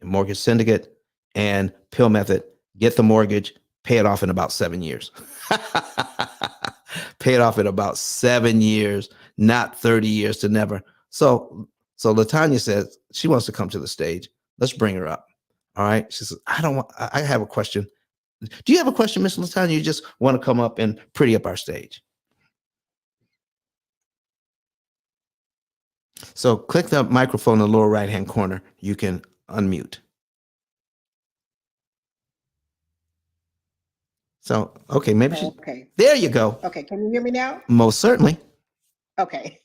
mortgage syndicate and P.I.L.L method. Get the mortgage, pay it off in about 7 years. Pay it off in about 7 years, not 30 years to never. So Latanya says she wants to come to the stage. Let's bring her up. All right. She says, I have a question. Do you have a question, Miss Latanya? You just want to come up and pretty up our stage. So click the microphone in the lower right-hand corner. You can unmute. So, okay, maybe she, Okay. there you go. Okay. Can you hear me now? Most certainly. Okay.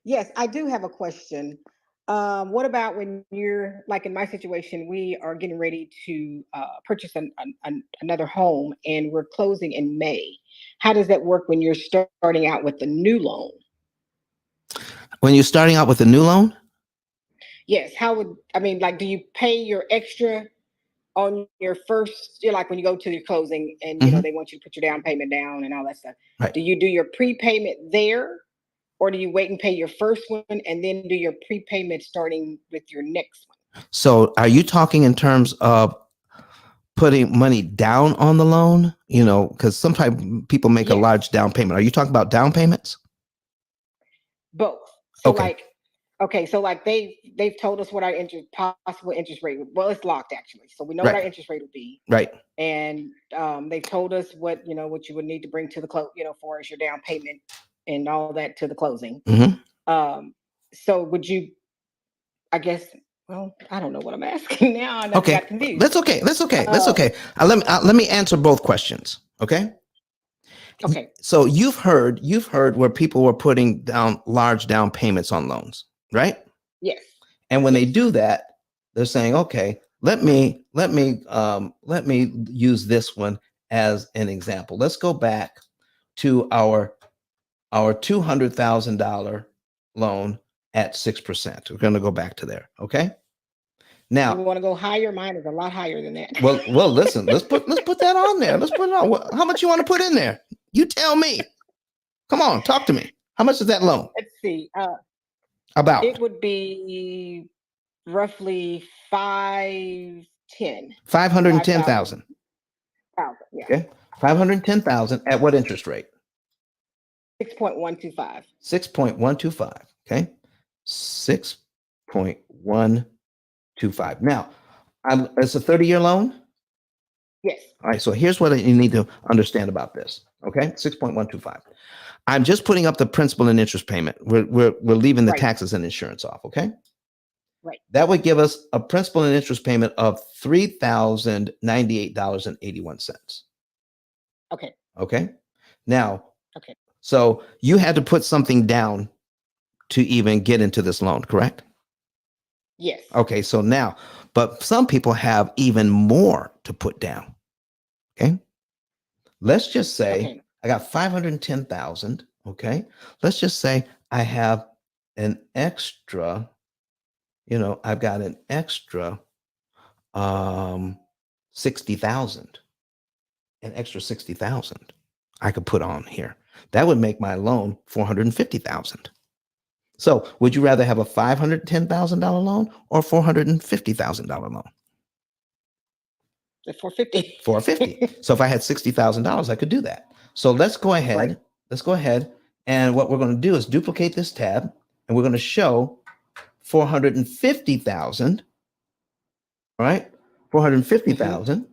Yes, I do have a question. What about when you're like in my situation, we are getting ready to purchase another home and we're closing in May. How does that work when you're starting out with the new loan? When you're starting out with a new loan? Yes. Like, do you pay your extra on your first, like when you go to your closing and, they want you to put your down payment down and all that stuff. Right. Do you do your prepayment there? Or do you wait and pay your first one and then do your prepayment starting with your next one? So are you talking in terms of putting money down on the loan? Because sometimes people make a large down payment. Are you talking about down payments? Both. So Okay. so they've told us what our possible interest rate. Well, it's locked actually. So we know what our interest rate will be. Right. And they've told us what you would need to bring to the close, for as your down payment and all that to the closing. Mm-hmm. So would you, I guess, well, I don't know what I'm asking now. I Okay. got confused. That's okay. Let me answer both questions. Okay. Okay. So you've heard where people were putting down large down payments on loans, right? Yes. And when they do that, they're saying, okay, let me use this one as an example. Let's go back to our $200,000 loan at 6%. We're going to go back to there. Okay. Now, you want to go higher? Mine is a lot higher than that. well, listen, let's put that on there. Let's put it on. How much you want to put in there? You tell me. Come on, talk to me. How much is that loan? Let's see. About? It would be roughly 510. 510,000. Yeah. Okay. 510,000 at what interest rate? 6.125. 6.125. Okay. 6.125. Now, it's a 30-year loan? Yes. All right. So here's what you need to understand about this. Okay. 6.125. I'm just putting up the principal and interest payment. We're leaving the taxes and insurance off. Okay. Right. That would give us a principal and interest payment of $3,098.81. Okay. Okay. Now, okay. So you had to put something down to even get into this loan, correct? Yes. Okay. So now, but some people have even more to put down. Okay. Let's just say I got 510,000. Okay. Let's just say I have an extra, I've got an extra 60,000, an extra 60,000 I could put on here. That would make my loan 450,000. So would you rather have a $510,000 loan or $450,000 loan? The 450. 450. So if I had $60,000, I could do that. So let's go ahead. Right. Let's go ahead. And what we're going to do is duplicate this tab and we're going to show 450,000. All right. 450,000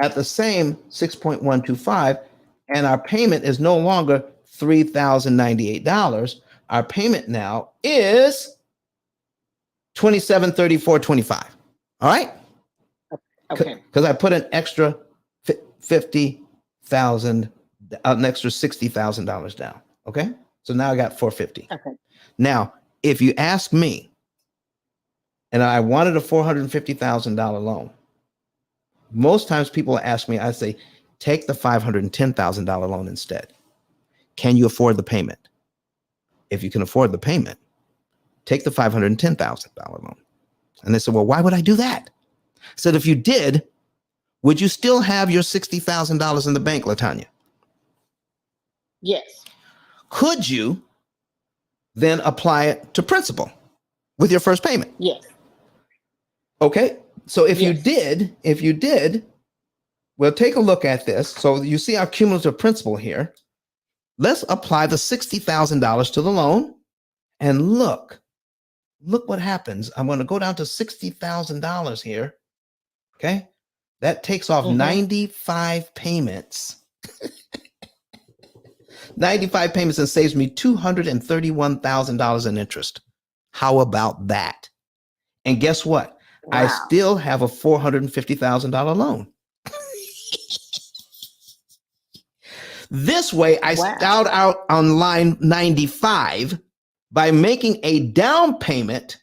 at the same 6.125. And our payment is no longer $3,098. Our payment now is $2,734.25. All right. Okay. Because I put an extra $50,000, an extra $60,000 down. Okay. So now I got 450. Okay. Now, if you ask me, and I wanted a $450,000 loan, most times people ask me, I say, take the $510,000 loan instead. Can you afford the payment? If you can afford the payment, take the $510,000 loan. And they said, well, why would I do that? I said, if you did, would you still have your $60,000 in the bank, LaTanya? Yes. Could you then apply it to principal with your first payment? Yes. Okay. So if Yes. you did, we'll take a look at this. So you see our cumulative principal here. Let's apply the $60,000 to the loan and look what happens. I'm going to go down to $60,000 here. Okay. That takes off 95 payments. 95 payments and saves me $231,000 in interest. How about that? And guess what? Wow. I still have a $450,000 loan. This way, I start out on line 95 by making a down payment.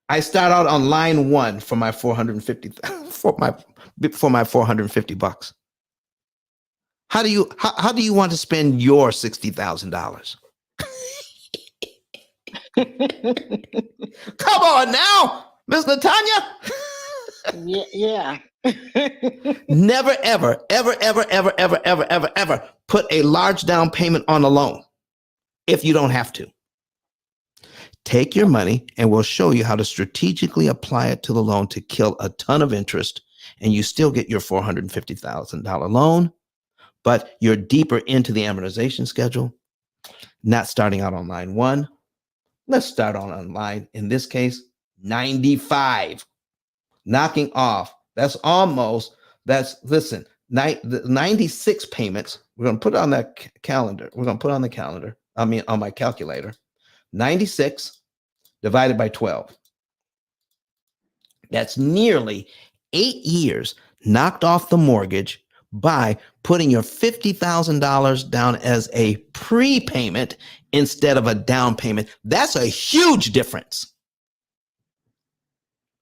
I start out on line 1 for my 450 for my $450. How do you want to spend your $60,000? Come on now, Miss LaTanya. Yeah. Never, ever put a large down payment on a loan if you don't have to. Take your money and we'll show you how to strategically apply it to the loan to kill a ton of interest, and you still get your $450,000 loan, but you're deeper into the amortization schedule, not starting out on line 1. Let's start on line, in this case, 95. Knocking off. That's 96 payments. We're going to put it on that calendar. We're going to put it on the calendar. On my calculator. 96 divided by 12. That's nearly 8 years knocked off the mortgage by putting your $50,000 down as a prepayment instead of a down payment. That's a huge difference.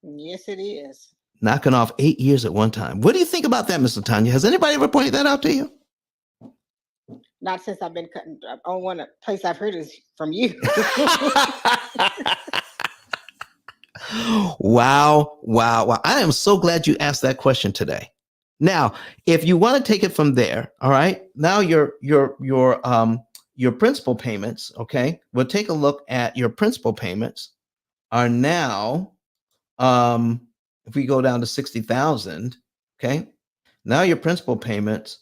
Yes, it is. Knocking off 8 years at one time. What do you think about that, Mr. Tanya? Has anybody ever pointed that out to you? Not since I've been cutting. Only one place I've heard is from you. Wow. I am so glad you asked that question today. Now, if you want to take it from there, all right, now your principal payments, okay, we'll take a look at your principal payments are now, if we go down to 60,000, okay, now your principal payments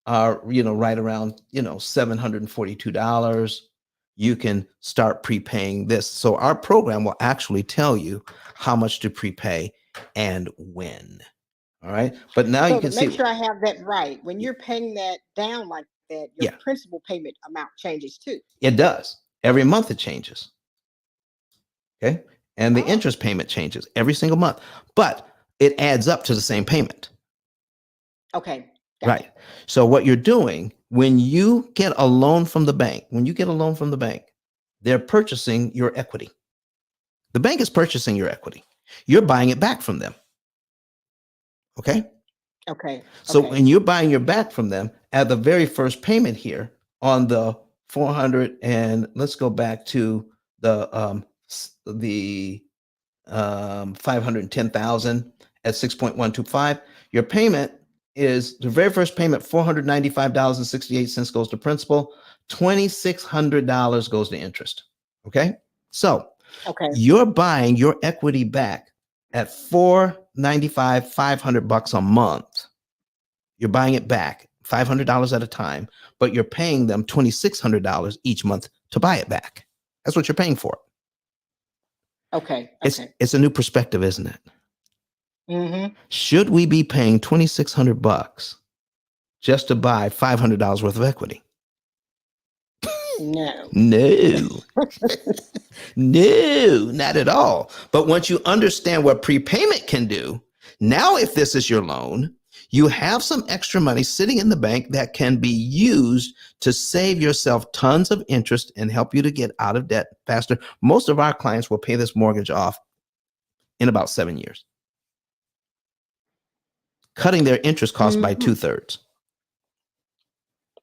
are, right around, $742. You can start prepaying this. So our program will actually tell you how much to prepay and when. All right. But now So you can make see. sure I have that right. When you're paying that down like that, your principal payment amount changes too. It does. Every month it changes. Okay. And the interest payment changes every single month, but it adds up to the same payment. Okay. Right. So what you're doing when you get a loan from the bank, they're purchasing your equity. The bank is purchasing your equity. You're buying it back from them. Okay. So when you're buying your back from them at the very first payment here on the 400, and let's go back to the 510,000 at 6.125, your payment is the very first payment, $495.68 goes to principal, $2,600 goes to interest. Okay. So you're buying your equity back at $495, $500 a month. You're buying it back $500 at a time, but you're paying them $2,600 each month to buy it back. That's what you're paying for. It's a new perspective, isn't it? Should we be paying $2,600 just to buy $500 worth of equity? No. No, not at all. But once you understand what prepayment can do, now if this is your loan, you have some extra money sitting in the bank that can be used to save yourself tons of interest and help you to get out of debt faster. Most of our clients will pay this mortgage off in about 7 years, cutting their interest costs by 2/3.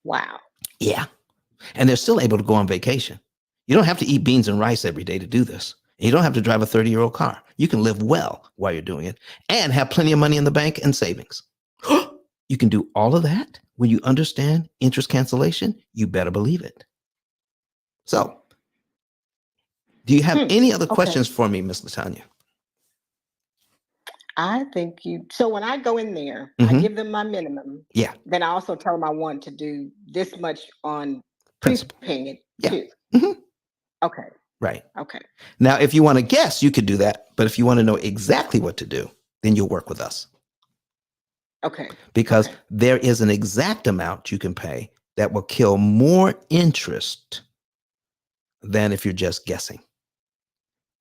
Wow. Yeah. And they're still able to go on vacation. You don't have to eat beans and rice every day to do this. You don't have to drive a 30-year-old car. You can live well while you're doing it and have plenty of money in the bank and savings. You can do all of that when you understand interest cancellation. You better believe it. So, do you have any other questions for me, Miss Latanya? I think so when I go in there, I give them my minimum. Yeah. Then I also tell them I want to do this much on Principal. prepaying it too. Okay. Right. Okay. Now, if you want to guess, you could do that. But if you want to know exactly what to do, then you'll work with us. Okay. Because there is an exact amount you can pay that will kill more interest than if you're just guessing.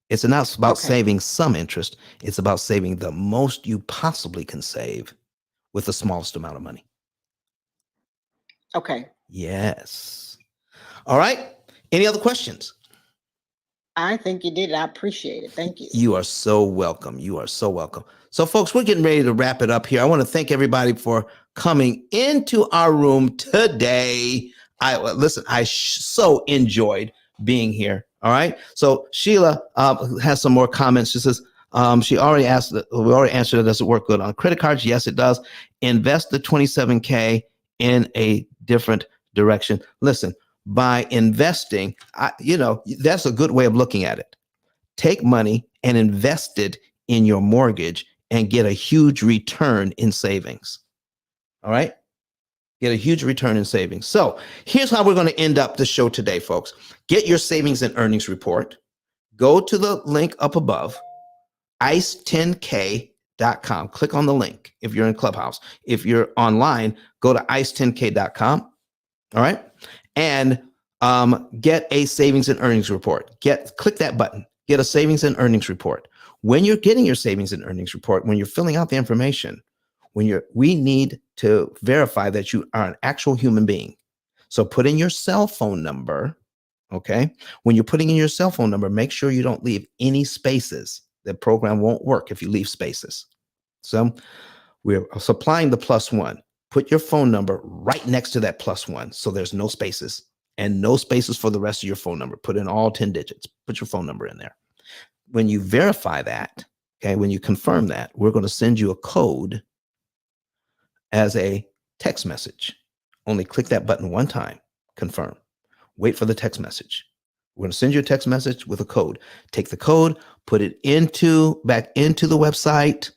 It's not about saving some interest. It's about saving the most you possibly can save with the smallest amount of money. Okay. Yes. All right. Any other questions? I think you did. I appreciate it. Thank you. You are so welcome. You are so welcome. So, folks, we're getting ready to wrap it up here. I want to thank everybody for coming into our room today. I so enjoyed being here. All right. So Sheila has some more comments. She says she already asked that we already answered it. Does it work good on credit cards? Yes, it does. Invest the $27K in a different direction. Listen, by investing, that's a good way of looking at it. Take money and invest it in your mortgage and get a huge return in savings. All right. Get a huge return in savings. So here's how we're going to end up the show today, folks. Get your savings and earnings report. Go to the link up above, ice10k.com. Click on the link if you're in Clubhouse. If you're online, go to ice10k.com. All right. And get a savings and earnings report. Click that button. Get a savings and earnings report. When you're getting your savings and earnings report, when you're filling out the information, we need to verify that you are an actual human being. So put in your cell phone number. Okay. When you're putting in your cell phone number, make sure you don't leave any spaces. The program won't work if you leave spaces. So we're supplying the +1. Put your phone number right next to that +1. So there's no spaces and no spaces for the rest of your phone number. Put in all 10 digits. Put your phone number in there. When you verify that, okay, when you confirm that, we're going to send you a code as a text message. Only click that button one time, confirm. Wait for the text message. We're going to send you a text message with a code. Take the code, put it back into the website,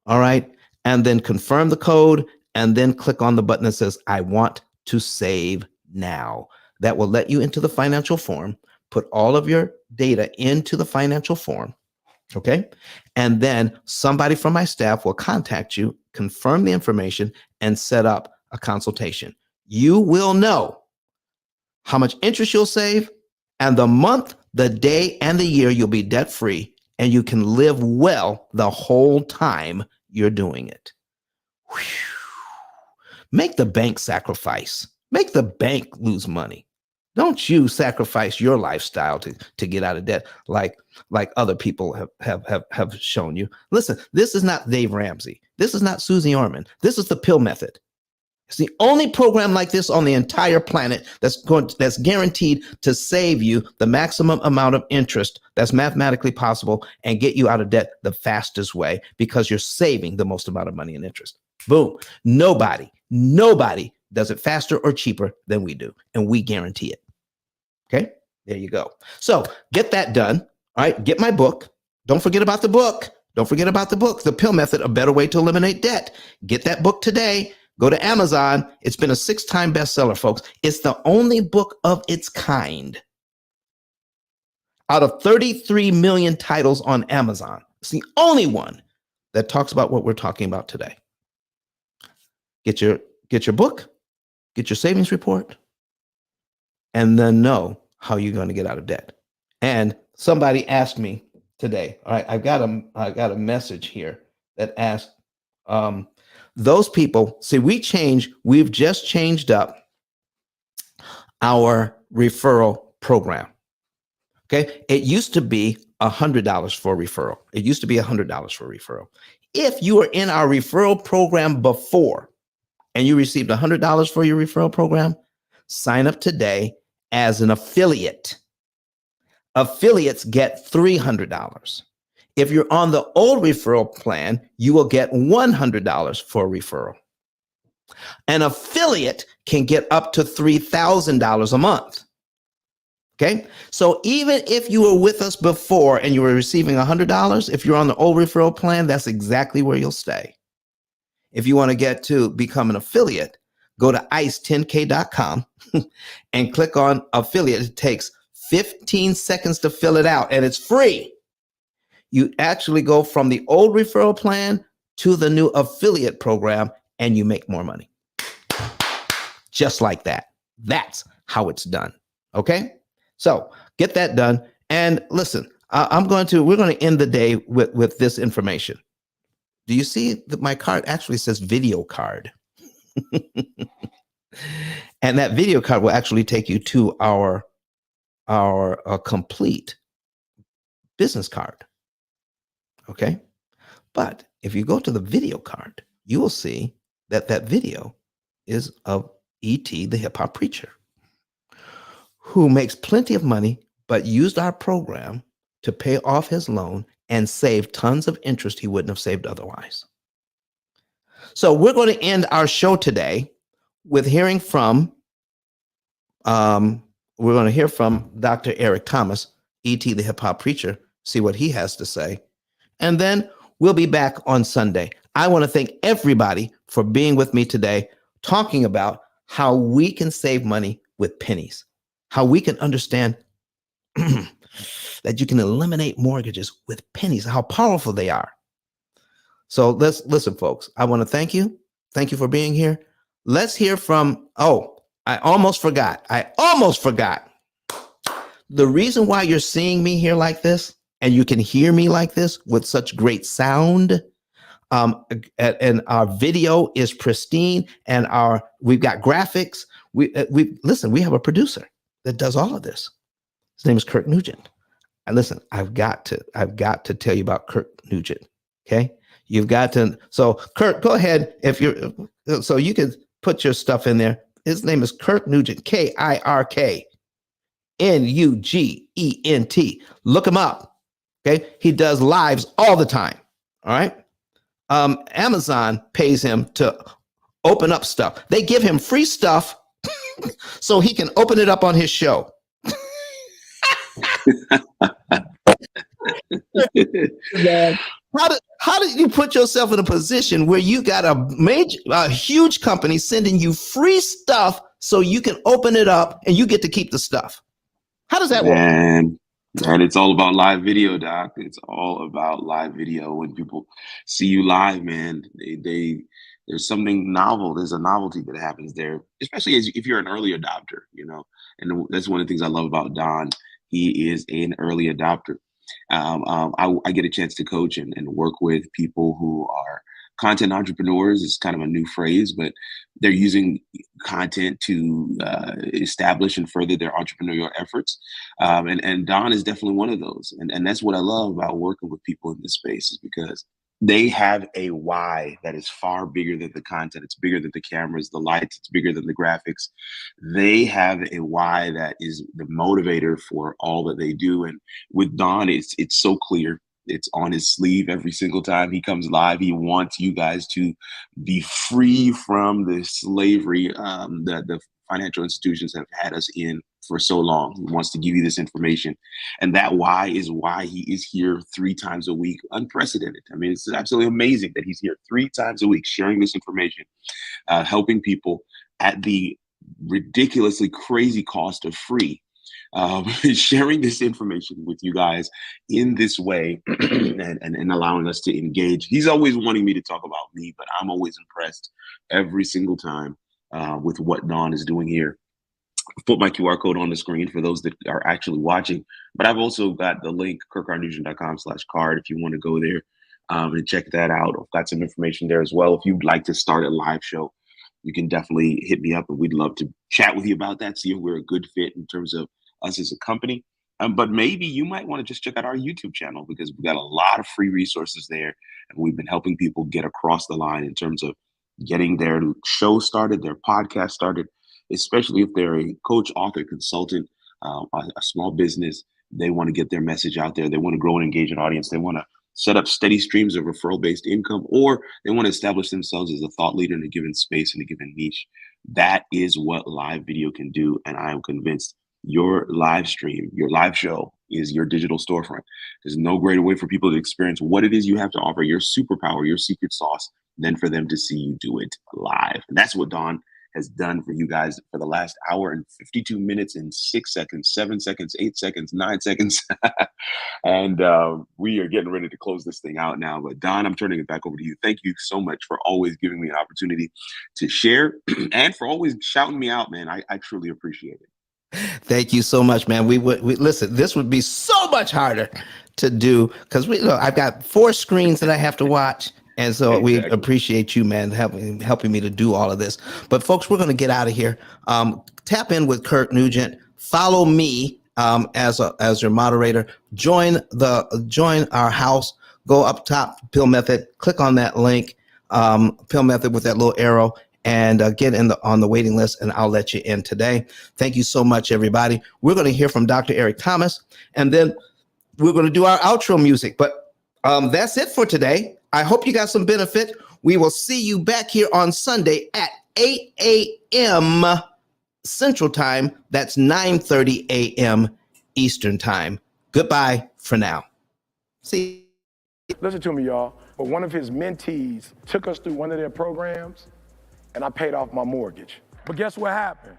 all right, and then confirm the code, and then click on the button that says, I want to save now. That will let you into the financial form, put all of your data into the financial form, okay? And then somebody from my staff will contact you, confirm the information, and set up a consultation. You will know how much interest you'll save, and the month, the day, and the year you'll be debt-free, and you can live well the whole time you're doing it. Whew. Make the bank sacrifice. Make the bank lose money. Don't you sacrifice your lifestyle to get out of debt like other people have shown you. Listen, this is not Dave Ramsey. This is not Susie Orman. This is the P.I.L.L method. It's the only program like this on the entire planet that's guaranteed to save you the maximum amount of interest that's mathematically possible and get you out of debt the fastest way because you're saving the most amount of money in interest. Boom. Nobody does it faster or cheaper than we do, and we guarantee it. Okay, there you go. So get that done. All right, get my book. Don't forget about the book. Don't forget about the book, The P.I.L.L Method, A Better Way to Eliminate Debt. Get that book today. Go to Amazon. It's been a 6-time bestseller, folks. It's the only book of its kind out of 33 million titles on Amazon. It's the only one that talks about what we're talking about today. Get your book, get your savings report, and then know how you're going to get out of debt. And somebody asked me today, all right, I got a message here that asked, those people, see, we've just changed up our referral program. Okay. It used to be $100 for referral. It used to be $100 for referral. If you were in our referral program before and you received $100 for your referral program, sign up today as an affiliate. affiliates get $300. If you're on the old referral plan, you will get $100 for a referral. An affiliate can get up to $3,000 a month. Okay. So even if you were with us before and you were receiving $100, if you're on the old referral plan, that's exactly where you'll stay. If you want to get to become an affiliate, go to ice10k.com and click on affiliate. It takes 15 seconds to fill it out and it's free. You actually go from the old referral plan to the new affiliate program and you make more money. Just like that. That's how it's done. Okay. So get that done. And listen, we're going to end the day with this information. Do you see that my card actually says video card? And that video card will actually take you to our complete business card. Okay. But if you go to the video card, you will see that that video is of E.T., the hip hop preacher, who makes plenty of money, but used our program to pay off his loan and save tons of interest he wouldn't have saved otherwise. So we're going to end our show today with hearing from, we're going to hear from Dr. Eric Thomas, E.T., the hip hop preacher, see what he has to say. And then we'll be back on Sunday. I want to thank everybody for being with me today, talking about how we can save money with pennies, how we can understand that you can eliminate mortgages with pennies, how powerful they are. So let's listen, folks. I want to thank you. Thank you for being here. Let's hear from, I almost forgot. The reason why you're seeing me here like this and you can hear me like this with such great sound, and our video is pristine, and we've got graphics. We have a producer that does all of this. His name is Kirk Nugent. And listen, I've got to tell you about Kirk Nugent. Okay, you've got to. So Kirk, go ahead so you can put your stuff in there. His name is Kirk Nugent, KIRK NUGENT. Look him up. Okay, he does lives all the time. All right. Amazon pays him to open up stuff. They give him free stuff so he can open it up on his show. How did you put yourself in a position where you got a huge company sending you free stuff so you can open it up and you get to keep the stuff? How does that work? And it's all about live video, Doc. It's all about live video. When people see you live, man, there's something novel. There's a novelty that happens there, especially if you're an early adopter, and that's one of the things I love about Don. He is an early adopter. I get a chance to coach and work with people who are content entrepreneurs. Is kind of a new phrase, but they're using content to establish and further their entrepreneurial efforts. And Don is definitely one of those. And that's what I love about working with people in this space, is because they have a why that is far bigger than the content. It's bigger than the cameras, the lights. It's bigger than the graphics. They have a why that is the motivator for all that they do. And with Don, it's so clear. It's on his sleeve every single time he comes live. He wants you guys to be free from the slavery that the financial institutions have had us in for so long. He wants to give you this information. And that why is why he is here 3 times a week, unprecedented. I mean, it's absolutely amazing that he's here 3 times a week sharing this information, helping people at the ridiculously crazy cost of free. Sharing this information with you guys in this way and allowing us to engage. He's always wanting me to talk about me, but I'm always impressed every single time with what Don is doing here. Put my QR code on the screen for those that are actually watching, but I've also got the link, kirkrnugent.com/card, if you want to go there and check that out. I've got some information there as well. If you'd like to start a live show, you can definitely hit me up, and we'd love to chat with you about that, see if we're a good fit in terms of us as a company. But maybe you might want to just check out our YouTube channel, because we've got a lot of free resources there. And we've been helping people get across the line in terms of getting their show started, their podcast started, especially if they're a coach, author, consultant, a small business, They want to get their message out there. They want to grow and engage an audience. They want to set up steady streams of referral-based income, or they want to establish themselves as a thought leader in a given space, in a given niche. That is what live video can do. And I am convinced your live stream, your live show is your digital storefront. There's no greater way for people to experience what it is you have to offer, your superpower, your secret sauce, than for them to see you do it live. And that's what Dawn has done for you guys for the last hour and 52 minutes and 6 seconds, 7 seconds, 8 seconds, 9 seconds. And we are getting ready to close this thing out now. But Don, I'm turning it back over to you. Thank you so much for always giving me an opportunity to share and for always shouting me out, man. I truly appreciate it. Thank you so much, man. We listen, this would be so much harder to do because I've got 4 screens that I have to watch. And so we appreciate you, man, helping me to do all of this. But folks, we're going to get out of here. Tap in with Kirk Nugent. Follow me as your moderator. Join our house. Go up top, P.I.L.L Method. Click on that link, P.I.L.L Method with that little arrow, and get on the waiting list, and I'll let you in today. Thank you so much, everybody. We're going to hear from Dr. Eric Thomas, and then we're going to do our outro music. But that's it for today. I hope you got some benefit. We will see you back here on Sunday at 8 a.m. Central Time. That's 9:30 a.m. Eastern Time. Goodbye for now. See you. Listen to me, y'all. But one of his mentees took us through one of their programs, and I paid off my mortgage. But guess what happened?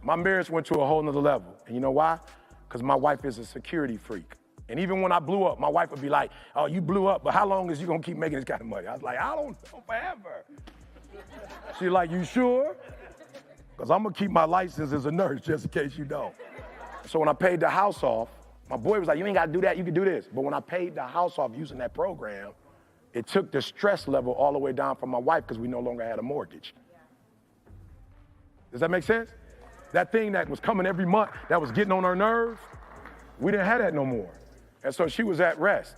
My marriage went to a whole nother level. And you know why? Because my wife is a security freak. And even when I blew up, my wife would be like, oh, you blew up, but how long is you gonna keep making this kind of money? I was like, I don't know, forever. She's like, you sure? Because I'm gonna keep my license as a nurse just in case you don't. So when I paid the house off, my boy was like, you ain't gotta do that, you can do this. But when I paid the house off using that program, it took the stress level all the way down from my wife because we no longer had a mortgage. Does that make sense? That thing that was coming every month, that was getting on her nerves, we didn't have that no more. And so she was at rest.